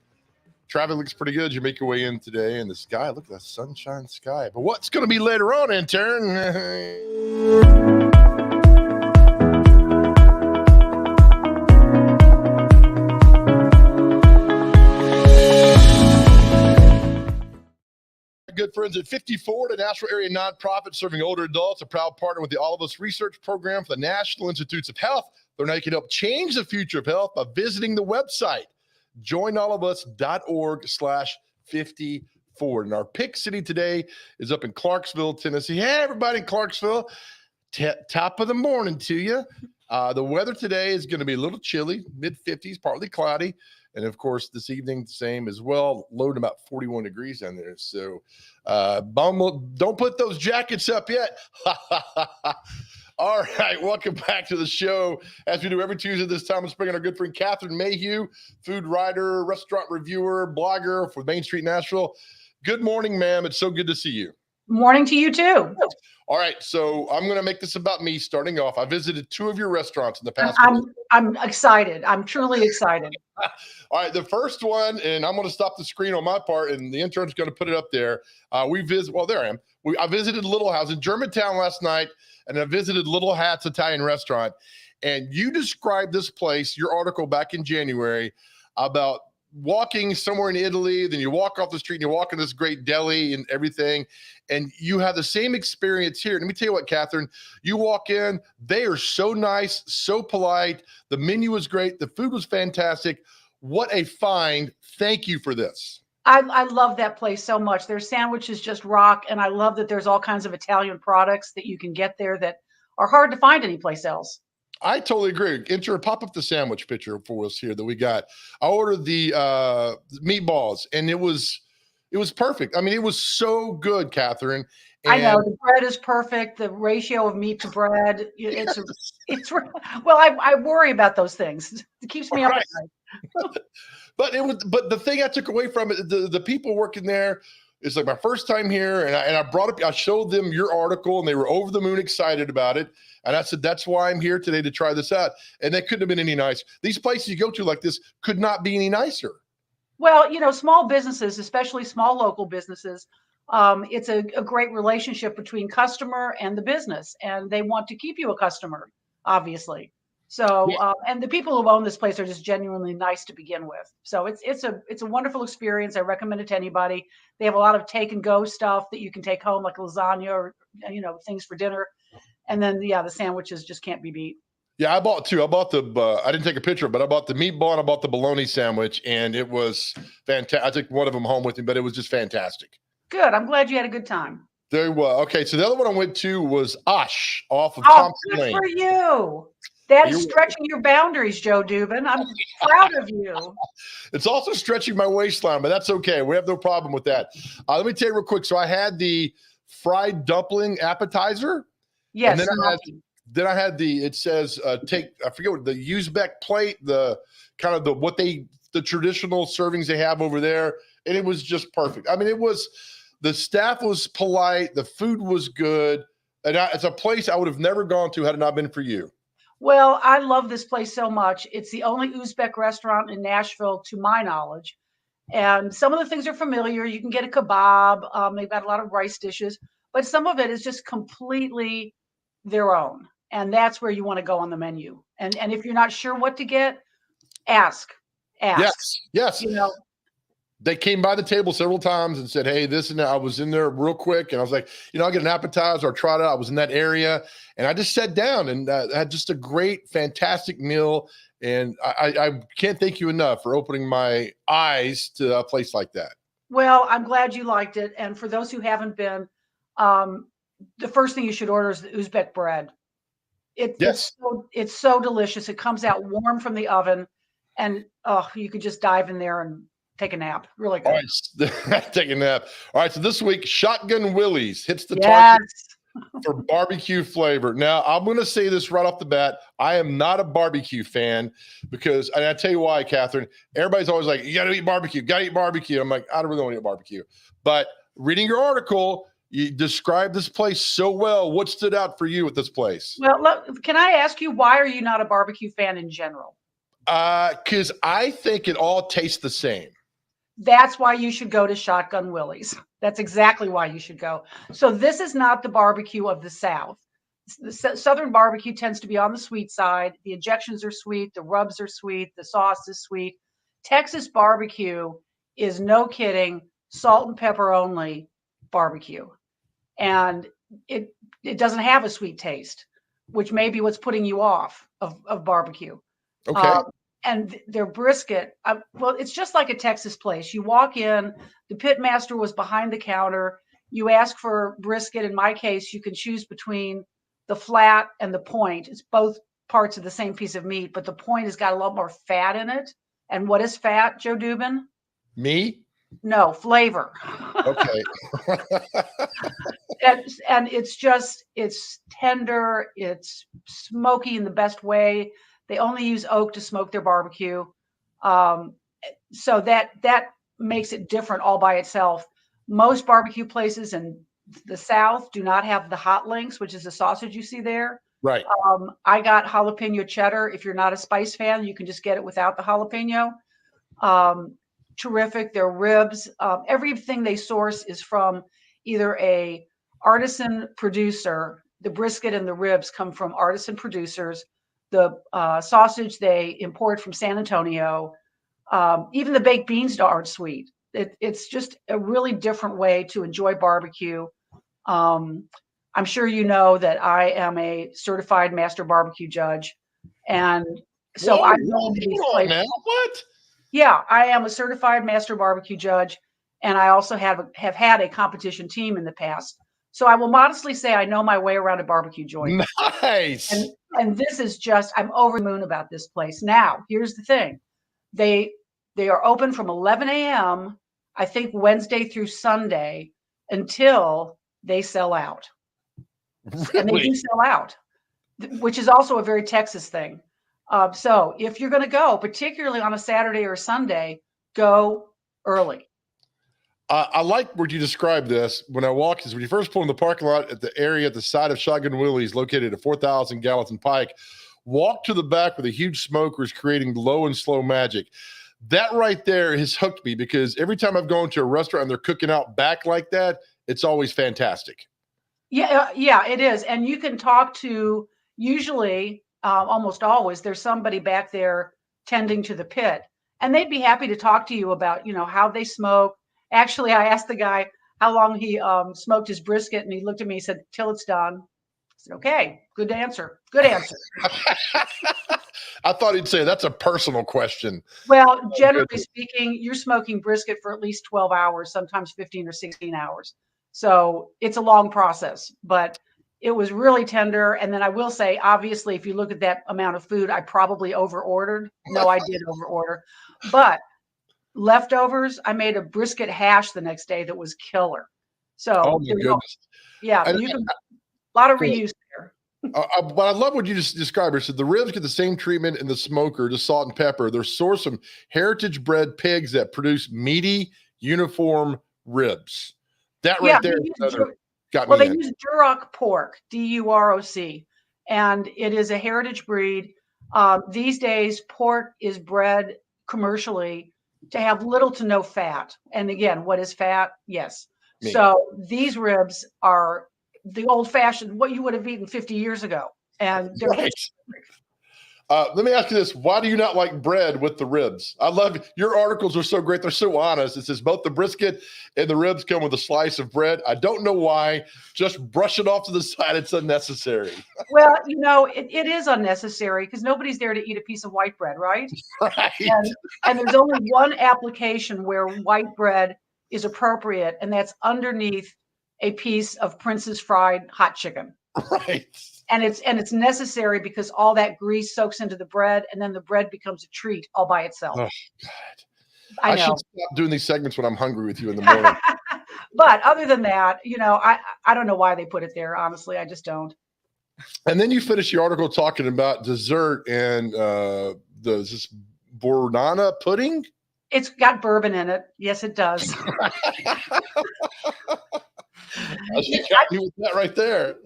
[SPEAKER 2] Traffic looks pretty good. You make your way in today, and the sky, look at that sunshine sky. But what's going to be later on, intern? Good friends at 54, a Nashville area nonprofit serving older adults, a proud partner with the All of Us research program for the National Institutes of Health. They're now you can help change the future of health by visiting the website, joinallofus.org/54. And our pick city today is up in Clarksville, Tennessee. Hey, everybody in Clarksville, top of the morning to you. The weather today is going to be a little chilly, mid-50s, partly cloudy. And, of course, this evening, same as well, low to about 41 degrees down there. So don't put those jackets up yet. All right, welcome back to the show. As we do every Tuesday this time, let's bring in our good friend Catherine Mayhew, food writer, restaurant reviewer, blogger for Main Street Nashville. Good morning, ma'am. It's so good to see you.
[SPEAKER 10] Morning to you too.
[SPEAKER 2] All right, so I'm going to make this about me starting off. I visited 2 of your restaurants in the past.
[SPEAKER 10] I'm excited. I'm truly excited.
[SPEAKER 2] All right, the first one, and I'm going to stop the screen on my part, and the intern's going to put it up there. There I am. I visited Little House in Germantown last night, and I visited Little Hats Italian Restaurant. And you described this place, your article back in January, about walking somewhere in Italy, then you walk off the street and you walk in this great deli and everything, and you have the same experience here. Let me tell you what, Catherine, you walk in, they are so nice, so polite. The menu was great. The food was fantastic. What a find. Thank you for this.
[SPEAKER 10] I love that place so much. Their sandwiches just rock. And I love that there's all kinds of Italian products that you can get there that are hard to find anyplace else.
[SPEAKER 2] I totally agree. Pop up the sandwich picture for us here that we got. I ordered the meatballs, and it was perfect. I mean, it was so good, Catherine.
[SPEAKER 10] I know the bread is perfect. The ratio of meat to bread, well, I worry about those things. It keeps me up at night.
[SPEAKER 2] But the thing I took away from it, the people working there, it's like my first time here, and I showed them your article, and they were over the moon excited about it. And I said, that's why I'm here today, to try this out. And they couldn't have been any nicer. These places you go to like this could not be any nicer.
[SPEAKER 10] Well, small businesses, especially small local businesses, it's a great relationship between customer and the business, and they want to keep you a customer, obviously. So, and the people who own this place are just genuinely nice to begin with. So it's a wonderful experience. I recommend it to anybody. They have a lot of take and go stuff that you can take home, like lasagna or things for dinner. And then the sandwiches just can't be beat.
[SPEAKER 2] Yeah, I bought 2. I bought I didn't take a picture, but I bought the meatball and I bought the bologna sandwich, and it was fantastic. I took one of them home with me, but it was just fantastic.
[SPEAKER 10] Good. I'm glad you had a good time.
[SPEAKER 2] Very well. Okay, so the other one I went to was Osh off of Thompson Lane.
[SPEAKER 10] Good for you. That's stretching your boundaries, Joe Dubin. I'm proud of you.
[SPEAKER 2] It's also stretching my waistline, but that's okay. We have no problem with that. Let me tell you real quick. So I had the fried dumpling appetizer.
[SPEAKER 10] Yes.
[SPEAKER 2] And then I had it says, I forget what the Uzbek plate, the kind of the traditional servings they have over there. And it was just perfect. I mean, the staff was polite. The food was good. And it's a place I would have never gone to had it not been for you.
[SPEAKER 10] Well, I love this place so much. It's the only Uzbek restaurant in Nashville, to my knowledge. And some of the things are familiar. You can get a kebab. They've got a lot of rice dishes, but some of it is just completely their own. And that's where you want to go on the menu. And if you're not sure what to get, ask.
[SPEAKER 2] Yes. They came by the table several times and said, hey, this and that. I was in there real quick, and I was like, I'll get an appetizer or try it out. I was in that area, and I just sat down and had just a great, fantastic meal. And I can't thank you enough for opening my eyes to a place like that.
[SPEAKER 10] Well, I'm glad you liked it. And for those who haven't been, the first thing you should order is the Uzbek bread. It's so delicious. It comes out warm from the oven, and you could just dive in there and take a nap. Really good.
[SPEAKER 2] All right, take a nap. All right, so this week, Shotgun Willie's hits the target for barbecue flavor. Now, I'm going to say this right off the bat. I am not a barbecue fan and I tell you why, Catherine. Everybody's always like, you got to eat barbecue. I'm like, I don't really want to eat barbecue. But reading your article, you described this place so well. What stood out for you at this place?
[SPEAKER 10] Well, look, can I ask you, why are you not a barbecue fan in general?
[SPEAKER 2] Because I think it all tastes the same.
[SPEAKER 10] That's why you should go to Shotgun Willie's. That's exactly why you should go. So this is not the barbecue of the South. The Southern barbecue tends to be on the sweet side. The injections are sweet. The rubs are sweet. The sauce is sweet. Texas barbecue is, no kidding, salt and pepper only barbecue. And it doesn't have a sweet taste, which may be what's putting you off of barbecue.
[SPEAKER 2] Okay.
[SPEAKER 10] And their brisket, well, it's just like a Texas place. You walk in, the pit master was behind the counter. You ask for brisket. In my case, you can choose between the flat and the point. It's both parts of the same piece of meat, but the point has got a lot more fat in it. And what is fat, Joe Dubin?
[SPEAKER 2] Me?
[SPEAKER 10] No, flavor.
[SPEAKER 2] Okay.
[SPEAKER 10] And it's tender. It's smoky in the best way. They only use oak to smoke their barbecue. So that makes it different all by itself. Most barbecue places in the South do not have the hot links, which is the sausage you see there.
[SPEAKER 2] Right.
[SPEAKER 10] I got jalapeno cheddar. If you're not a spice fan, you can just get it without the jalapeno. Terrific. Their ribs, everything they source is from either a artisan producer. The brisket and the ribs come from artisan producers. The sausage they import from San Antonio. Even the baked beans aren't sweet. It's just a really different way to enjoy barbecue. I'm sure you know that I am a certified master barbecue judge. And so I know these places.
[SPEAKER 2] What?
[SPEAKER 10] Yeah, I am a certified master barbecue judge. And I also have had a competition team in the past. So I will modestly say I know my way around a barbecue joint.
[SPEAKER 2] Nice.
[SPEAKER 10] And this is just, I'm over the moon about this place. Now, here's the thing. They are open from 11 a.m., I think Wednesday through Sunday, until they sell out.
[SPEAKER 2] Really?
[SPEAKER 10] And they do sell out, which is also a very Texas thing. So if you're going to go, particularly on a Saturday or Sunday, go early.
[SPEAKER 2] I like what you described this. When I walk, is when you first pull in the parking lot at the area at the side of Shotgun Willie's, located at 4,000 Gallatin Pike, walk to the back where the huge smoker is creating low and slow magic. That right there has hooked me, because every time I've gone to a restaurant and they're cooking out back like that, it's always fantastic.
[SPEAKER 10] Yeah, it is. And you can talk to, usually, almost always, there's somebody back there tending to the pit, and they'd be happy to talk to you about, how they smoke. Actually, I asked the guy how long he smoked his brisket, and he looked at me and said, "Till it's done." I said, "Okay, good answer. Good answer."
[SPEAKER 2] I thought he'd say that's a personal question.
[SPEAKER 10] Well, generally speaking, you're smoking brisket for at least 12 hours, sometimes 15 or 16 hours. So it's a long process, but it was really tender. And then I will say, obviously, if you look at that amount of food, I probably over-ordered. No, I did over-order. But leftovers, I made a brisket hash the next day that was killer. So,
[SPEAKER 2] oh my goodness.
[SPEAKER 10] Yeah, a lot of reuse there.
[SPEAKER 2] But I love what you just described. So the ribs get the same treatment in the smoker, just salt and pepper. They're sourced from heritage bred pigs that produce meaty, uniform ribs. That right there got me.
[SPEAKER 10] Well, they use Duroc pork, D-U-R-O-C, and it is a heritage breed. These days, pork is bred commercially to have little to no fat. And again, what is fat? Yes.
[SPEAKER 2] Me.
[SPEAKER 10] So these ribs are the old-fashioned, what you would have eaten 50 years ago. And they're
[SPEAKER 2] right. Let me ask you this. Why do you not like bread with the ribs? I love your articles are so great. They're so honest. It says both the brisket and the ribs come with a slice of bread. I don't know why. Just brush it off to the side. It's unnecessary.
[SPEAKER 10] Well, it is unnecessary because nobody's there to eat a piece of white bread, right?
[SPEAKER 2] Right.
[SPEAKER 10] And there's only one application where white bread is appropriate, and that's underneath a piece of Prince's fried hot chicken.
[SPEAKER 2] Right.
[SPEAKER 10] And it's necessary because all that grease soaks into the bread, and then the bread becomes a treat all by itself.
[SPEAKER 2] Oh, God.
[SPEAKER 10] I know.
[SPEAKER 2] Should stop doing these segments when I'm hungry with you in the morning.
[SPEAKER 10] But other than that, I don't know why they put it there. Honestly, I just don't.
[SPEAKER 2] And then you finish your article talking about dessert and this Bornana pudding.
[SPEAKER 10] It's got bourbon in it. Yes, it does.
[SPEAKER 2] You got me with that right there.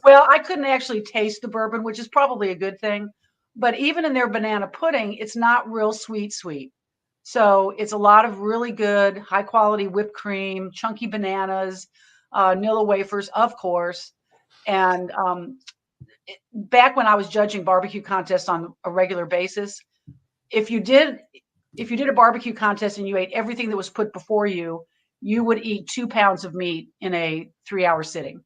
[SPEAKER 10] Well, I couldn't actually taste the bourbon, which is probably a good thing. But even in their banana pudding, it's not real sweet. So it's a lot of really good, high quality whipped cream, chunky bananas, Nilla wafers, of course. And back when I was judging barbecue contests on a regular basis, if you did a barbecue contest and you ate everything that was put before you, you would eat 2 pounds of meat in a 3-hour sitting.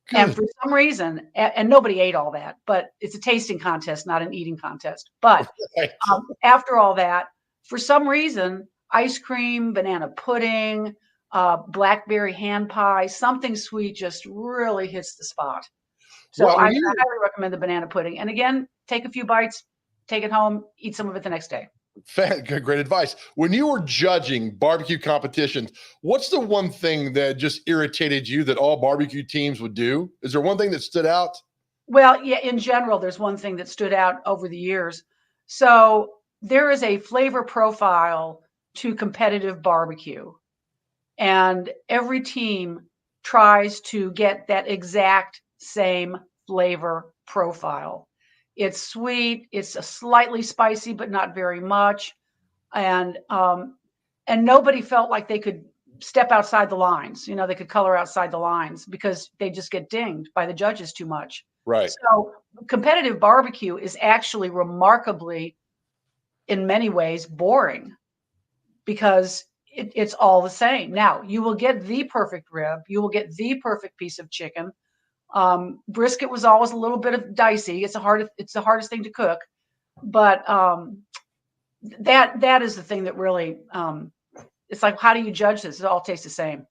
[SPEAKER 10] Good. And for some reason, and nobody ate all that, but it's a tasting contest, not an eating contest. But
[SPEAKER 2] right.
[SPEAKER 10] After all that, for some reason, ice cream, banana pudding, blackberry hand pie, something sweet just really hits the spot. So I highly recommend the banana pudding. And again, take a few bites, take it home, eat some of it the next day.
[SPEAKER 2] Great advice. When you were judging barbecue competitions, what's the one thing that just irritated you that all barbecue teams would do? Is there one thing that stood out?
[SPEAKER 10] Well, yeah, in general, there's one thing that stood out over the years. So there is a flavor profile to competitive barbecue. and every team tries to get that exact same flavor profile. It's sweet, it's a slightly spicy, but not very much. And nobody felt like they could step outside the lines. You know, they could color outside the lines because they just get dinged by the judges too much.
[SPEAKER 2] Right.
[SPEAKER 10] So competitive barbecue is actually remarkably, in many ways, boring because it's all the same. Now, you will get the perfect rib. You will get the perfect piece of chicken. Brisket was always a little bit of dicey. It's the hardest thing to cook, but that is the thing that really, it's like, how do you judge this? It all tastes the same.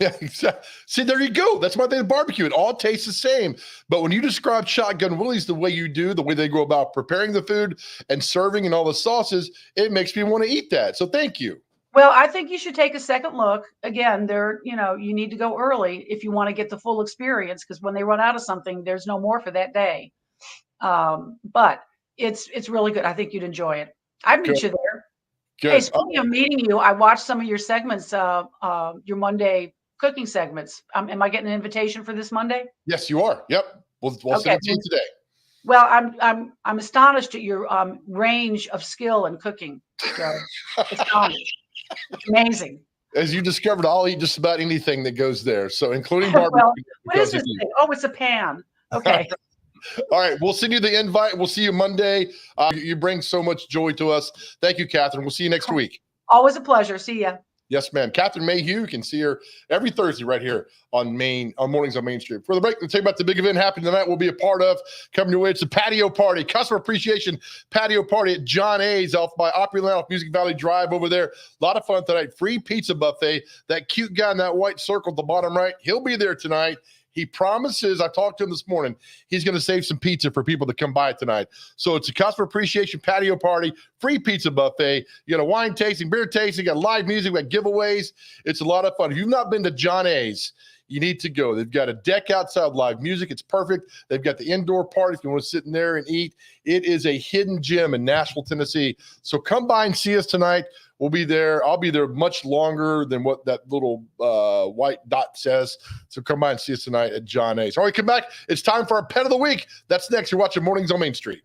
[SPEAKER 2] Yeah, exactly. See, there you go. That's my thing with barbecue. It all tastes the same. But when you describe Shotgun Willie's the way you do, the way they go about preparing the food and serving and all the sauces, it makes me want to eat that. So thank you.
[SPEAKER 10] Well, I think you should take a second look. Again, you need to go early if you want to get the full experience, because when they run out of something, there's no more for that day. But it's really good. I think you'd enjoy it. I'd meet you there.
[SPEAKER 2] Good.
[SPEAKER 10] Hey, speaking of meeting you, I watched some of your segments, your Monday cooking segments. Am I getting an invitation for this Monday?
[SPEAKER 2] Yes, you are. Yep. We'll send it to you today.
[SPEAKER 10] Well, I'm astonished at your range of skill in cooking. So, astonished. Amazing.
[SPEAKER 2] As you discovered, I'll eat just about anything that goes there. So including barbecue.
[SPEAKER 10] Well, what is this thing? Oh, it's a pan. Okay.
[SPEAKER 2] All right. We'll send you the invite. We'll see you Monday. You bring so much joy to us. Thank you, Catherine. We'll see you next week.
[SPEAKER 10] Always a pleasure. See ya.
[SPEAKER 2] Yes, ma'am. Catherine Mayhew, you can see her every Thursday right here on Mornings on Main Street. For the break, we'll tell you about the big event happening tonight. We'll be a part of coming your way. It's a patio party, customer appreciation patio party at John A's off by Opryland off Music Valley Drive over there. A lot of fun tonight. Free pizza buffet. That cute guy in that white circle at the bottom right, he'll be there tonight. He promises, I talked to him this morning, he's going to save some pizza for people to come by tonight. So it's a customer appreciation patio party, free pizza buffet. You got a wine tasting, beer tasting, got live music, got giveaways. It's a lot of fun. If you've not been to John A's, you need to go. They've got a deck outside, live music. It's perfect. They've got the indoor part if you want to sit in there and eat. It is a hidden gem in Nashville, Tennessee. So come by and see us tonight. We'll be there. I'll be there much longer than what that little white dot says. So come by and see us tonight at John A's. All right, come back. It's time for our Pet of the Week. That's next. You're watching Mornings on Main Street.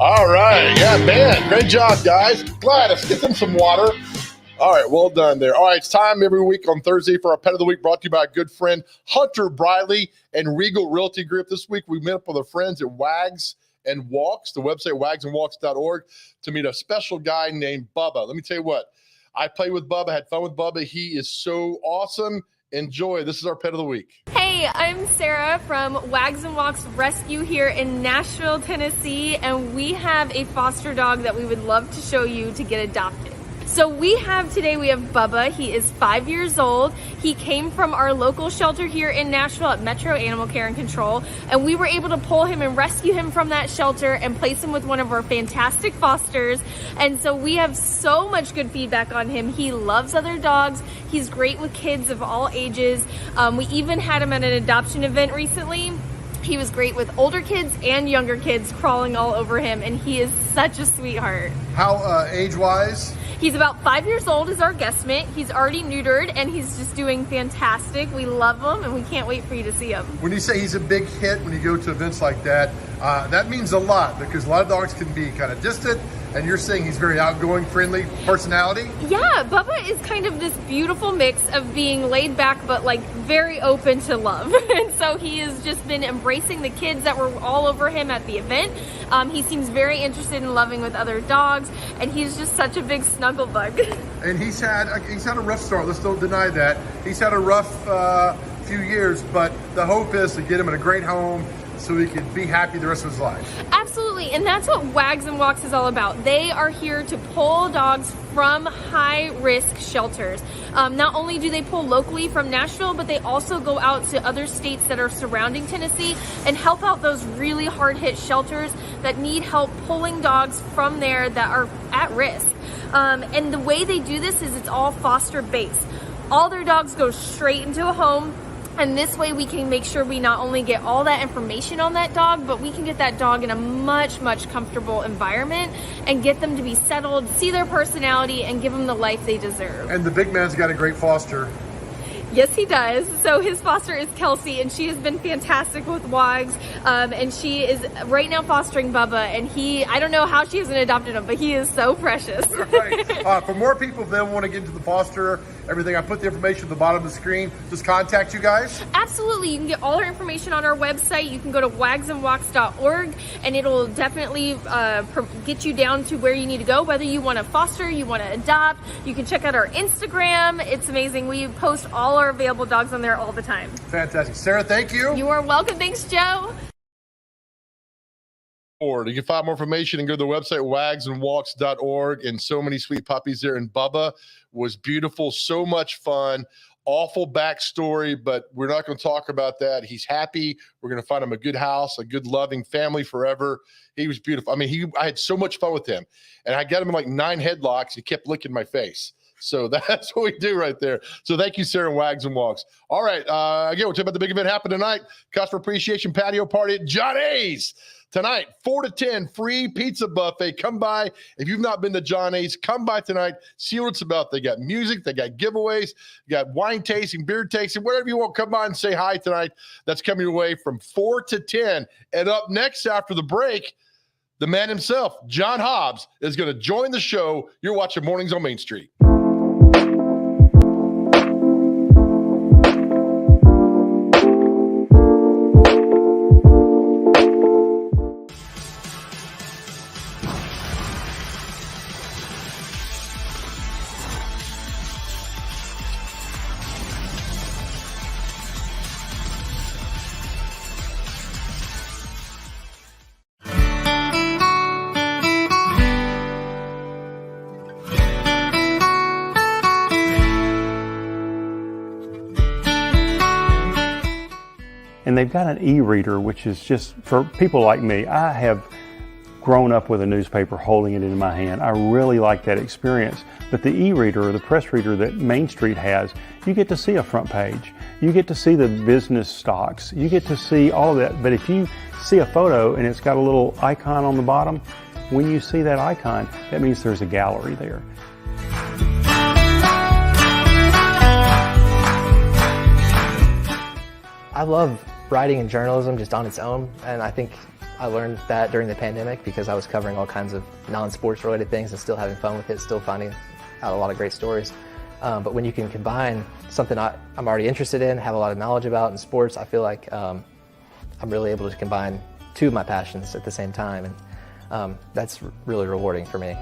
[SPEAKER 2] All right. Yeah, man. Great job, guys. Gladys, get them some water. All right. Well done there. All right. It's time every week on Thursday for our Pet of the Week, brought to you by a good friend, Hunter Briley and Regal Realty Group. This week, we met up with our friends at Wags and Walks, the website wagsandwalks.org, to meet a special guy named Bubba. Let me tell you what. I played with Bubba, had fun with Bubba. He is so awesome. Enjoy. This is our Pet of the Week.
[SPEAKER 11] Hey, I'm Sarah from Wags and Walks Rescue here in Nashville, Tennessee, and we have a foster dog that we would love to show you to get adopted. So we have Bubba. He is 5 years old. He came from our local shelter here in Nashville at Metro Animal Care and Control, and we were able to pull him and rescue him from that shelter and place him with one of our fantastic fosters. And so we have so much good feedback on him. He loves other dogs. He's great with kids of all ages. We even had him at an adoption event recently. He was great with older kids and younger kids crawling all over him, and he is such a sweetheart.
[SPEAKER 2] How age-wise?
[SPEAKER 11] He's about 5 years old, is our guesstimate. He's already neutered, and he's just doing fantastic. We love him, and we can't wait for you to see him.
[SPEAKER 2] When you say he's a big hit when you go to events like that, that means a lot, because a lot of dogs can be kind of distant, and you're saying he's very outgoing, friendly personality?
[SPEAKER 11] Yeah, Bubba is kind of this beautiful mix of being laid back, but like very open to love. And so he has just been embracing the kids that were all over him at the event. He seems very interested in loving with other dogs, and he's just such a big snuggle bug.
[SPEAKER 2] And he's had a rough start. Let's don't deny that. He's had a rough few years, but the hope is to get him in a great home so he can be happy the rest of his life.
[SPEAKER 11] Absolutely, and that's what Wags and Walks is all about. They are here to pull dogs from high-risk shelters. Not only do they pull locally from Nashville, but they also go out to other states that are surrounding Tennessee and help out those really hard-hit shelters that need help pulling dogs from there that are at risk. And the way they do this is it's all foster-based. All their dogs go straight into a home. And this way we can make sure we not only get all that information on that dog, but we can get that dog in a much, much comfortable environment and get them to be settled, see their personality, and give them the life they deserve.
[SPEAKER 2] And the big man's got a great foster.
[SPEAKER 11] Yes, he does. So his foster is Kelsey, and she has been fantastic with Wags. And she is right now fostering Bubba, and I don't know how she hasn't adopted him, but he is so precious.
[SPEAKER 2] Right. For more people, if they want to get into the foster, everything, I put the information at the bottom of the screen. Just contact you guys.
[SPEAKER 11] Absolutely. You can get all our information on our website. You can go to wagsandwalks.org, and it'll definitely get you down to where you need to go, whether you want to foster, you want to adopt. You can check out our Instagram. It's amazing. We post all our available dogs on there all the time.
[SPEAKER 2] Fantastic. Sarah, thank you.
[SPEAKER 11] You are welcome. Thanks, Joe.
[SPEAKER 2] You can find more information and go to the website wagsandwalks.org, and so many sweet puppies there. And Bubba was beautiful, so much fun, awful backstory, but we're not going to talk about that. He's happy. We're going to find him a good house, a good loving family forever. He was beautiful. I mean, I had so much fun with him, and I got him in like 9 headlocks. He kept licking my face. So that's what we do right there. So thank you, Sarah, and Wags and Walks. All right. Again, we'll talk about the big event happening tonight. Customer Appreciation Patio Party at Johnny's. Tonight, 4 to 10, free pizza buffet. Come by. If you've not been to Johnny's, come by tonight. See what it's about. They got music. They got giveaways. You got wine tasting, beer tasting, whatever you want. Come by and say hi tonight. That's coming your way from 4 to 10. And up next after the break, the man himself, John Hobbs, is going to join the show. You're watching Mornings on Main Street.
[SPEAKER 12] And they've got an e-reader, which is just, for people like me, I have grown up with a newspaper holding it in my hand. I really like that experience. But the e-reader, or the press reader that Main Street has, you get to see a front page. You get to see the business stocks. You get to see all of that. But if you see a photo and it's got a little icon on the bottom, when you see that icon, that means there's a gallery there.
[SPEAKER 13] I love writing and journalism just on its own, and I think I learned that during the pandemic because I was covering all kinds of non-sports related things and still having fun with it, still finding out a lot of great stories. But when you can combine something I'm already interested in, have a lot of knowledge about in sports, I feel like I'm really able to combine two of my passions at the same time, and that's really rewarding for me.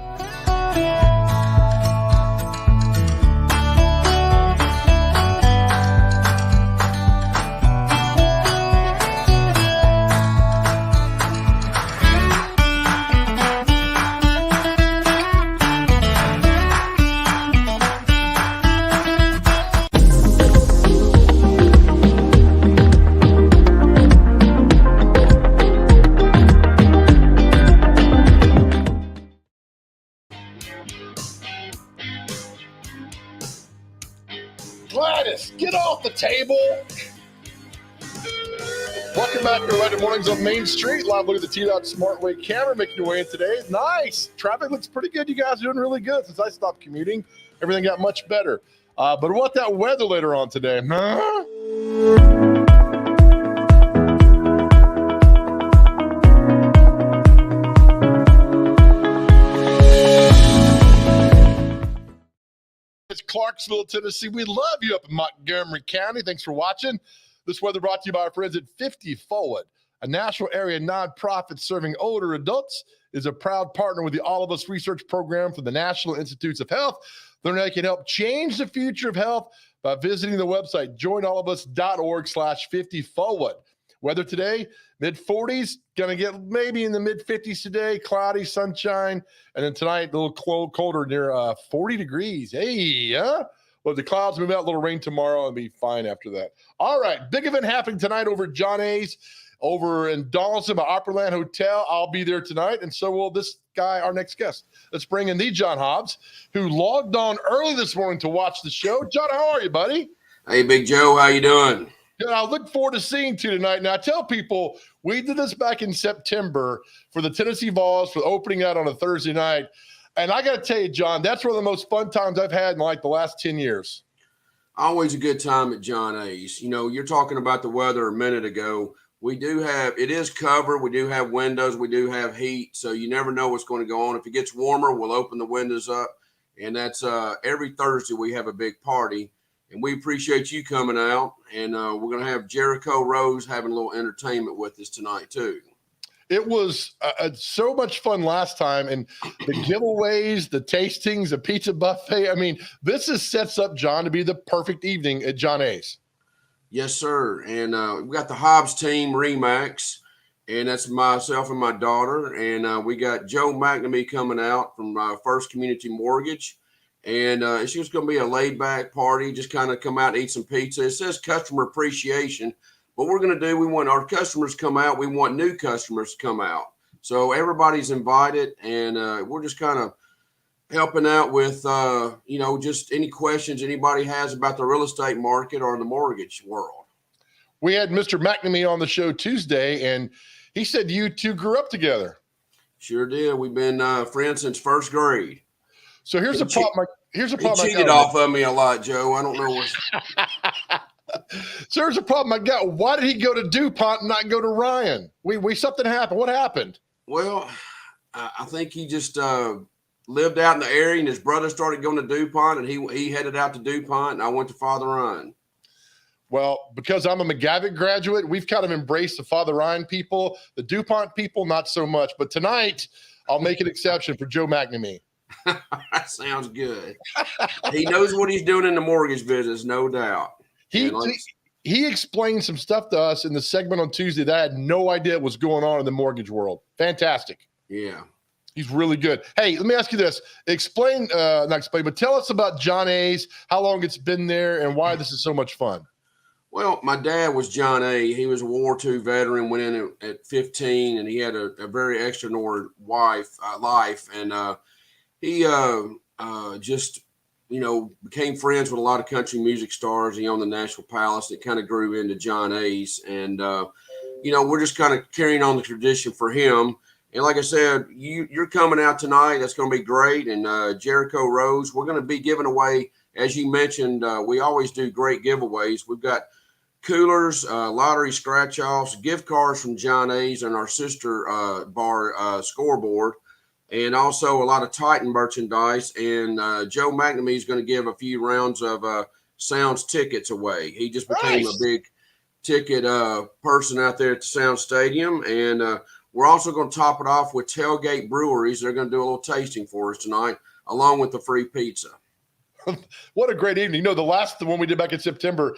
[SPEAKER 2] Gladys, get off the table. Welcome back to Red Mornings on Main Street. Live look at the T-Dot Smartway camera making your way in today. Nice. Traffic looks pretty good. You guys are doing really good. Since I stopped commuting, everything got much better. But what that weather later on today? Huh? It's Clarksville, Tennessee. We love you up in Montgomery County. Thanks for watching. This weather brought to you by our friends at 50 Forward, a national area nonprofit serving older adults, is a proud partner with the All of Us research program for the National Institutes of Health. Learn how you can help change the future of health by visiting the website joinallofus.org/50forward. Weather today, mid-40s, going to get maybe in the mid-50s today, cloudy, sunshine, and then tonight a little colder near 40 degrees. Hey, huh? Well, the clouds move out, a little rain tomorrow, and be fine after that. All right, big event happening tonight over at John A's over in Donaldson by Opryland Hotel. I'll be there tonight, and so will this guy, our next guest. Let's bring in the John Hobbs, who logged on early this morning to watch the show. John, how are you, buddy?
[SPEAKER 14] Hey, Big Joe, how you doing?
[SPEAKER 2] Good. I look forward to seeing you tonight. Now, I tell people we did this back in September for the Tennessee Vols for opening out on a Thursday night. And I got to tell you, John, that's one of the most fun times I've had in like the last 10 years.
[SPEAKER 14] Always a good time at John A's. You know, you're talking about the weather a minute ago. We do have, it is covered. We do have windows. We do have heat. So you never know what's going to go on. If it gets warmer, we'll open the windows up. And that's every Thursday we have a big party. And we appreciate you coming out. And we're going to have Jericho Rose having a little entertainment with us tonight, too.
[SPEAKER 2] It was so much fun last time. And the giveaways, the tastings, the pizza buffet. I mean, this sets up, John, to be the perfect evening at John A's.
[SPEAKER 14] Yes, sir. And we got the Hobbs team, Remax. And that's myself and my daughter. And we got Joe McNamee coming out from First Community Mortgage. And it's just going to be a laid-back party, just kind of come out and eat some pizza. It says customer appreciation. What we're going to do, we want our customers to come out. We want new customers to come out. So everybody's invited, and we're just kind of helping out with, you know, just any questions anybody has about the real estate market or the mortgage world.
[SPEAKER 2] We had Mr. McNamee on the show Tuesday, and he said you two grew up together.
[SPEAKER 14] Sure did. We've been friends since first grade.
[SPEAKER 2] So here's the problem. Here's a problem.
[SPEAKER 14] He cheated off of me a lot, Joe. I don't know what.
[SPEAKER 2] So here's a problem I got. Why did he go to DuPont and not go to Ryan? We something happened. What happened?
[SPEAKER 14] Well, I think he just lived out in the area, and his brother started going to DuPont, and he headed out to DuPont, and I went to Father Ryan.
[SPEAKER 2] Well, because I'm a McGavitt graduate, we've kind of embraced the Father Ryan people. The DuPont people, not so much. But tonight, I'll make an exception for Joe McNamee.
[SPEAKER 14] That sounds good. He knows what he's doing in the mortgage business, no doubt.
[SPEAKER 2] He explained some stuff to us in the segment on Tuesday that I had no idea was going on in the mortgage world. Fantastic.
[SPEAKER 14] Yeah.
[SPEAKER 2] He's really good. Hey, let me ask you this. Not explain, but tell us about John A's, how long it's been there, and why this is so much fun.
[SPEAKER 14] Well, my dad was John A. He was a World War II veteran, went in at 15, and he had a very extraordinary life. And he just, you know, became friends with a lot of country music stars. He owned the Nashville Palace. It kind of grew into John A's. And, you know, we're just kind of carrying on the tradition for him. And like I said, you're coming out tonight. That's going to be great. And Jericho Rose, we're going to be giving away, as you mentioned, we always do great giveaways. We've got coolers, lottery scratch-offs, gift cards from John A's and our sister bar Scoreboard, and also a lot of Titan merchandise. And Joe McNamee is going to give a few rounds of Sounds tickets away. He just became a big ticket person out there at the Sound Stadium. And we're also going to top it off with Tailgate Breweries. They're going to do a little tasting for us tonight, along with the free pizza.
[SPEAKER 2] What a great evening. You know, the one we did back in September,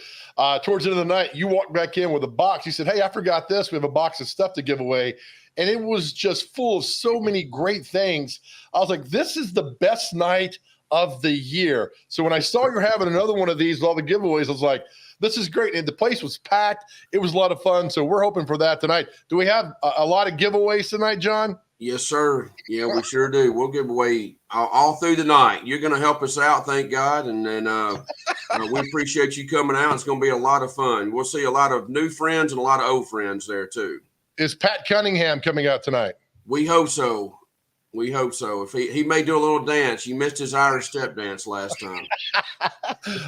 [SPEAKER 2] towards the end of the night, you walked back in with a box. You said, hey, I forgot this. We have a box of stuff to give away. And it was just full of so many great things. I was like, this is the best night of the year. So when I saw you're having another one of these with all the giveaways, I was like, this is great. And the place was packed. It was a lot of fun. So we're hoping for that tonight. Do we have a lot of giveaways tonight, John?
[SPEAKER 14] Yes, sir. Yeah, we sure do. We'll give away all through the night. You're going to help us out, thank God. And then we appreciate you coming out. It's going to be a lot of fun. We'll see a lot of new friends and a lot of old friends there, too.
[SPEAKER 2] Is Pat Cunningham coming out tonight?
[SPEAKER 14] We hope so. We hope so. If he may do a little dance. You missed his Irish step dance last time.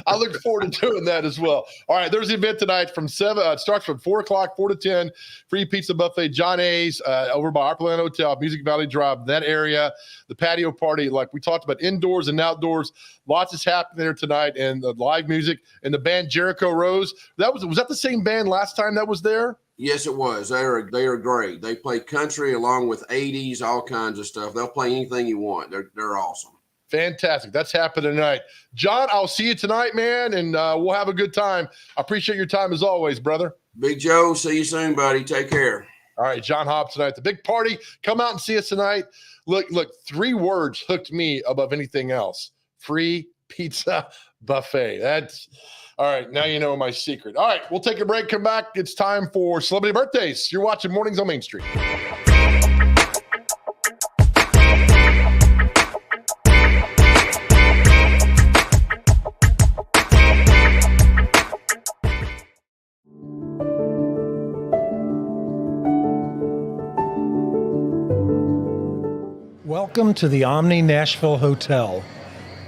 [SPEAKER 2] I look forward to doing that as well. All right, there's the event tonight from 7. It starts from 4 o'clock, 4 to 10. Free pizza buffet, John A's over by Opryland Hotel, Music Valley Drive, that area. The patio party, like we talked about, indoors and outdoors. Lots is happening there tonight, and the live music and the band Jericho Rose. Was that the same band last time that was there?
[SPEAKER 14] Yes, it was. They are great. They play country along with 80s, all kinds of stuff. They'll play anything you want. They're awesome.
[SPEAKER 2] Fantastic. That's happening tonight. John, I'll see you tonight, man, and we'll have a good time. I appreciate your time as always, brother.
[SPEAKER 14] Big Joe, see you soon, buddy. Take care.
[SPEAKER 2] All right, John Hobbs tonight. The big party. Come out and see us tonight. Look, 3 words hooked me above anything else. Free pizza buffet. That's all right. Now you know my secret. All right, we'll take a break. Come back. It's time for Celebrity Birthdays. You're watching Mornings on Main Street.
[SPEAKER 15] Welcome to the Omni Nashville Hotel.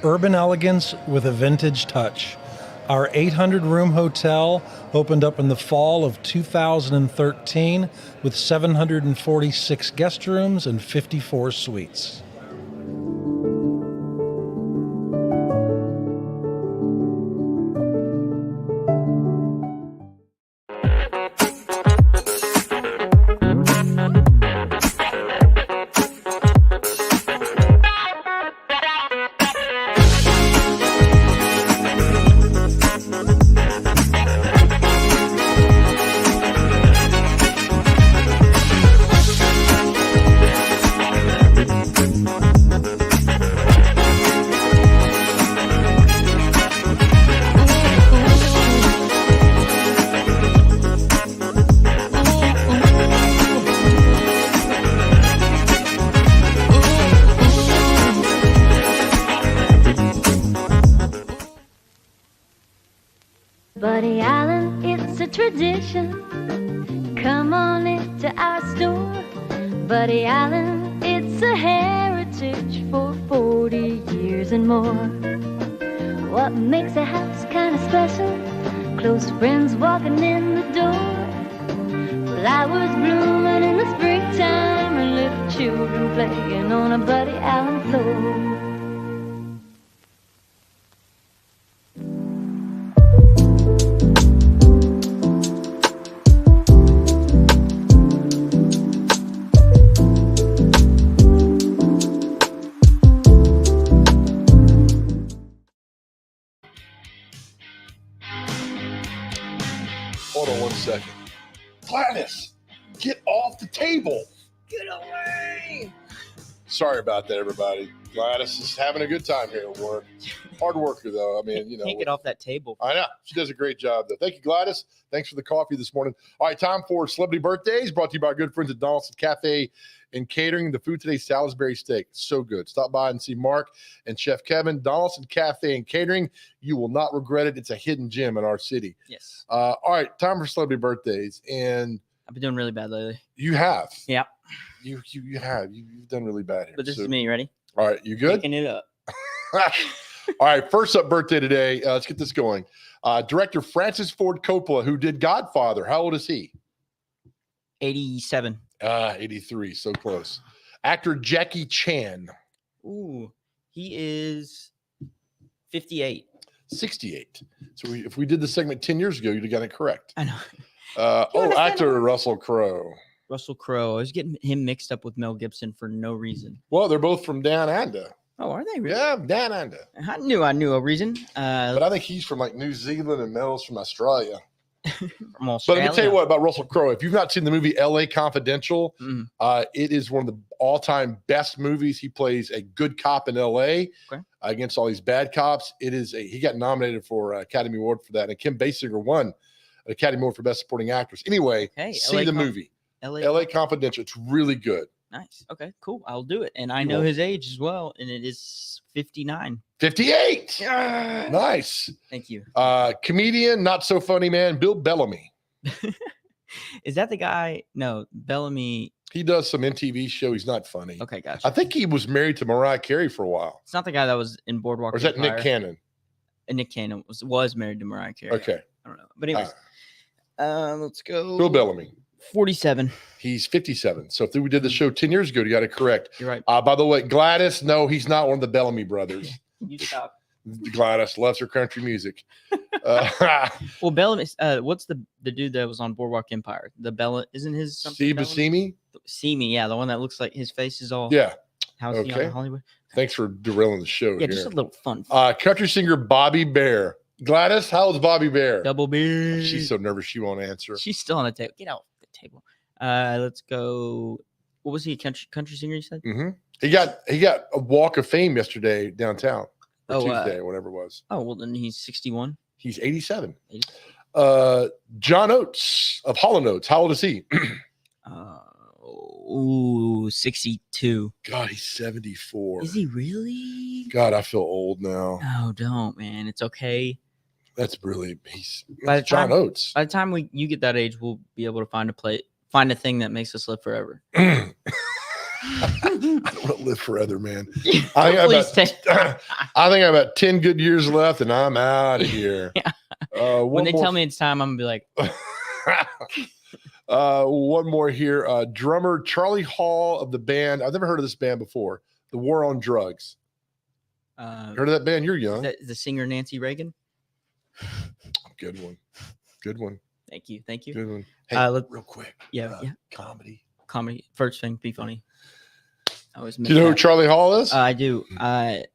[SPEAKER 15] Urban elegance with a vintage touch. Our 800-room hotel opened up in the fall of 2013 with 746 guest rooms and 54 suites.
[SPEAKER 16] Buddy Allen, it's a tradition. Come on into our store. Buddy Allen, it's a heritage for 40 years and more. What makes a house kind of special? Close friends walking in the door. Flowers blooming in the springtime and little children playing on a Buddy Allen floor.
[SPEAKER 2] Hold on 1 second. Gladys, get off the table.
[SPEAKER 3] Get away.
[SPEAKER 2] Sorry about that, everybody. Gladys is having a good time here at work. Hard worker, though. I mean, you know.
[SPEAKER 3] Can't get off that table.
[SPEAKER 2] I know. She does a great job, though. Thank you, Gladys. Thanks for the coffee this morning. All right, time for Celebrity Birthdays, brought to you by our good friends at Donaldson Cafe and Catering. The food today, Salisbury steak. So good. Stop by and see Mark and Chef Kevin. Donaldson Cafe and Catering. You will not regret it. It's a hidden gem in our city.
[SPEAKER 3] Yes.
[SPEAKER 2] All right, time for Celebrity Birthdays. And
[SPEAKER 3] I've been doing really bad lately.
[SPEAKER 2] You have.
[SPEAKER 3] Yeah.
[SPEAKER 2] You have. You've done really bad here.
[SPEAKER 3] But this is me. You ready?
[SPEAKER 2] All right, you good?
[SPEAKER 3] Picking it up.
[SPEAKER 2] All right, first up birthday today. Let's get this going. Director Francis Ford Coppola, who did Godfather. How old is he?
[SPEAKER 3] 87.
[SPEAKER 2] 83. So close. Actor Jackie Chan.
[SPEAKER 3] Ooh, he is 58.
[SPEAKER 2] 68. So if we did the segment 10 years ago, you'd have got it correct.
[SPEAKER 3] I know.
[SPEAKER 2] Actor Russell Crowe.
[SPEAKER 3] Russell Crowe. I was getting him mixed up with Mel Gibson for no reason.
[SPEAKER 2] Well, they're both from Down Under.
[SPEAKER 3] Oh, are they? Really?
[SPEAKER 2] Yeah, Down Under.
[SPEAKER 3] I knew a reason.
[SPEAKER 2] But I think he's from like New Zealand and Mel's from Australia.
[SPEAKER 3] From
[SPEAKER 2] But let me tell you what about Russell Crowe. If you've not seen the movie LA Confidential, it is one of the all-time best movies. He plays a good cop in LA against all these bad cops. He got nominated for Academy Award for that, and Kim Basinger won an Academy Award for Best Supporting Actress. Anyway, see the movie. LA Confidential. It's really good.
[SPEAKER 3] Nice. Okay, cool. I'll do it. And I know his age as well, and it is 59.
[SPEAKER 2] 58.
[SPEAKER 3] Yeah.
[SPEAKER 2] Nice.
[SPEAKER 3] Thank you.
[SPEAKER 2] Comedian, not so funny man, Bill Bellamy.
[SPEAKER 3] Is that the guy? No, Bellamy.
[SPEAKER 2] He does some MTV show. He's not funny.
[SPEAKER 3] Okay, gotcha.
[SPEAKER 2] I think he was married to Mariah Carey for a while.
[SPEAKER 3] It's not the guy that was in Boardwalk.
[SPEAKER 2] Or is that
[SPEAKER 3] Empire.
[SPEAKER 2] Nick Cannon?
[SPEAKER 3] Nick Cannon was married to Mariah Carey.
[SPEAKER 2] Okay.
[SPEAKER 3] I don't know. But anyways, let's go.
[SPEAKER 2] Bill Bellamy.
[SPEAKER 3] 47.
[SPEAKER 2] He's 57. So if we did the show 10 years ago, you got it correct.
[SPEAKER 3] You're right.
[SPEAKER 2] By the way, Gladys, no, he's not one of the Bellamy brothers.
[SPEAKER 3] You stop.
[SPEAKER 2] Gladys loves her country music.
[SPEAKER 3] Well, Bellamy, what's the dude that was on Boardwalk Empire? The Bella, isn't his something?
[SPEAKER 2] Steve Buscemi?
[SPEAKER 3] Buscemi, yeah, the one that looks like his face is all.
[SPEAKER 2] Yeah.
[SPEAKER 3] How's he on Hollywood?
[SPEAKER 2] Thanks for derailing the show.
[SPEAKER 3] Yeah,
[SPEAKER 2] here.
[SPEAKER 3] just a little fun.
[SPEAKER 2] Country singer Bobby Bear. Gladys, how old's Bobby Bear?
[SPEAKER 3] Double B.
[SPEAKER 2] She's so nervous she won't answer.
[SPEAKER 3] She's still on the table. Get out the table. Let's go. What was he? Country singer? You said.
[SPEAKER 2] Mm-hmm. He got a Walk of Fame yesterday downtown. Or Tuesday, or whatever it was.
[SPEAKER 3] Oh well, then he's 61.
[SPEAKER 2] He's 87. John Oates of Hall & Oates. How old is he?
[SPEAKER 3] 62.
[SPEAKER 2] God, he's 74.
[SPEAKER 3] Is he really?
[SPEAKER 2] God, I feel old now.
[SPEAKER 3] No, don't, man. It's okay.
[SPEAKER 2] That's really
[SPEAKER 3] John
[SPEAKER 2] Oates.
[SPEAKER 3] By the time you get that age, we'll be able to find a thing that makes us live forever.
[SPEAKER 2] I don't want to live forever, man. I think I have about 10 good years left, and I'm out of here.
[SPEAKER 3] Yeah. When they tell me it's time, I'm gonna be like,
[SPEAKER 2] one more here. Drummer Charlie Hall of the band. I've never heard of this band before. The War on Drugs. Heard of that band? You're young.
[SPEAKER 3] The singer Nancy Reagan.
[SPEAKER 2] Good one. Good one.
[SPEAKER 3] Thank you.
[SPEAKER 2] Good one. Hey, real quick.
[SPEAKER 3] Yeah. Comedy. First thing, be funny.
[SPEAKER 2] Do you know who Charlie Hall is?
[SPEAKER 3] I do.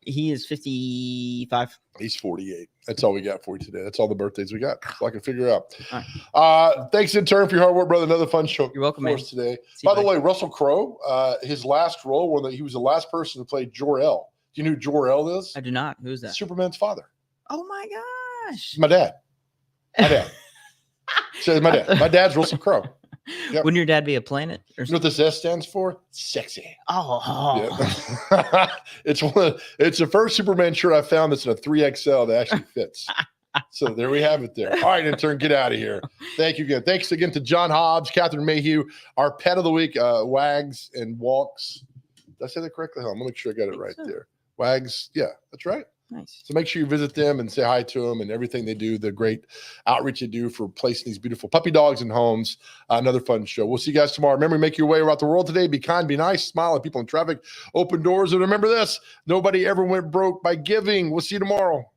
[SPEAKER 3] He is 55.
[SPEAKER 2] He's 48. That's all we got for you today. That's all the birthdays we got. So I can figure it out.
[SPEAKER 3] All
[SPEAKER 2] right. Thanks in turn for your hard work, brother. Another fun show.
[SPEAKER 3] You're welcome,
[SPEAKER 2] for
[SPEAKER 3] man.
[SPEAKER 2] us today. By the way, Russell Crowe, his last role, he was the last person to play Jor-El. Do you know who Jor-El is?
[SPEAKER 3] I do not. Who's that?
[SPEAKER 2] Superman's father.
[SPEAKER 3] Oh my gosh.
[SPEAKER 2] My dad. So my dad. My dad's Russell Crowe. Yep.
[SPEAKER 3] Wouldn't your dad be a planet?
[SPEAKER 2] You know what this S stands for? Sexy.
[SPEAKER 3] Oh.
[SPEAKER 2] Yeah. It's the first Superman shirt I found that's in a 3XL that actually fits. So there we have it there. All right, intern, get out of here. Thank you again. Thanks again to John Hobbs, Catherine Mayhew, our pet of the week, Wags and Walks. Did I say that correctly? I'm going to make sure I got it right there. Wags. Yeah, that's right.
[SPEAKER 3] Nice.
[SPEAKER 2] So make sure you visit them and say hi to them and everything they do, the great outreach they do for placing these beautiful puppy dogs in homes. Another fun show. We'll see you guys tomorrow. Remember, make your way around the world today. Be kind, be nice, smile at people in traffic, open doors. And remember this, nobody ever went broke by giving. We'll see you tomorrow.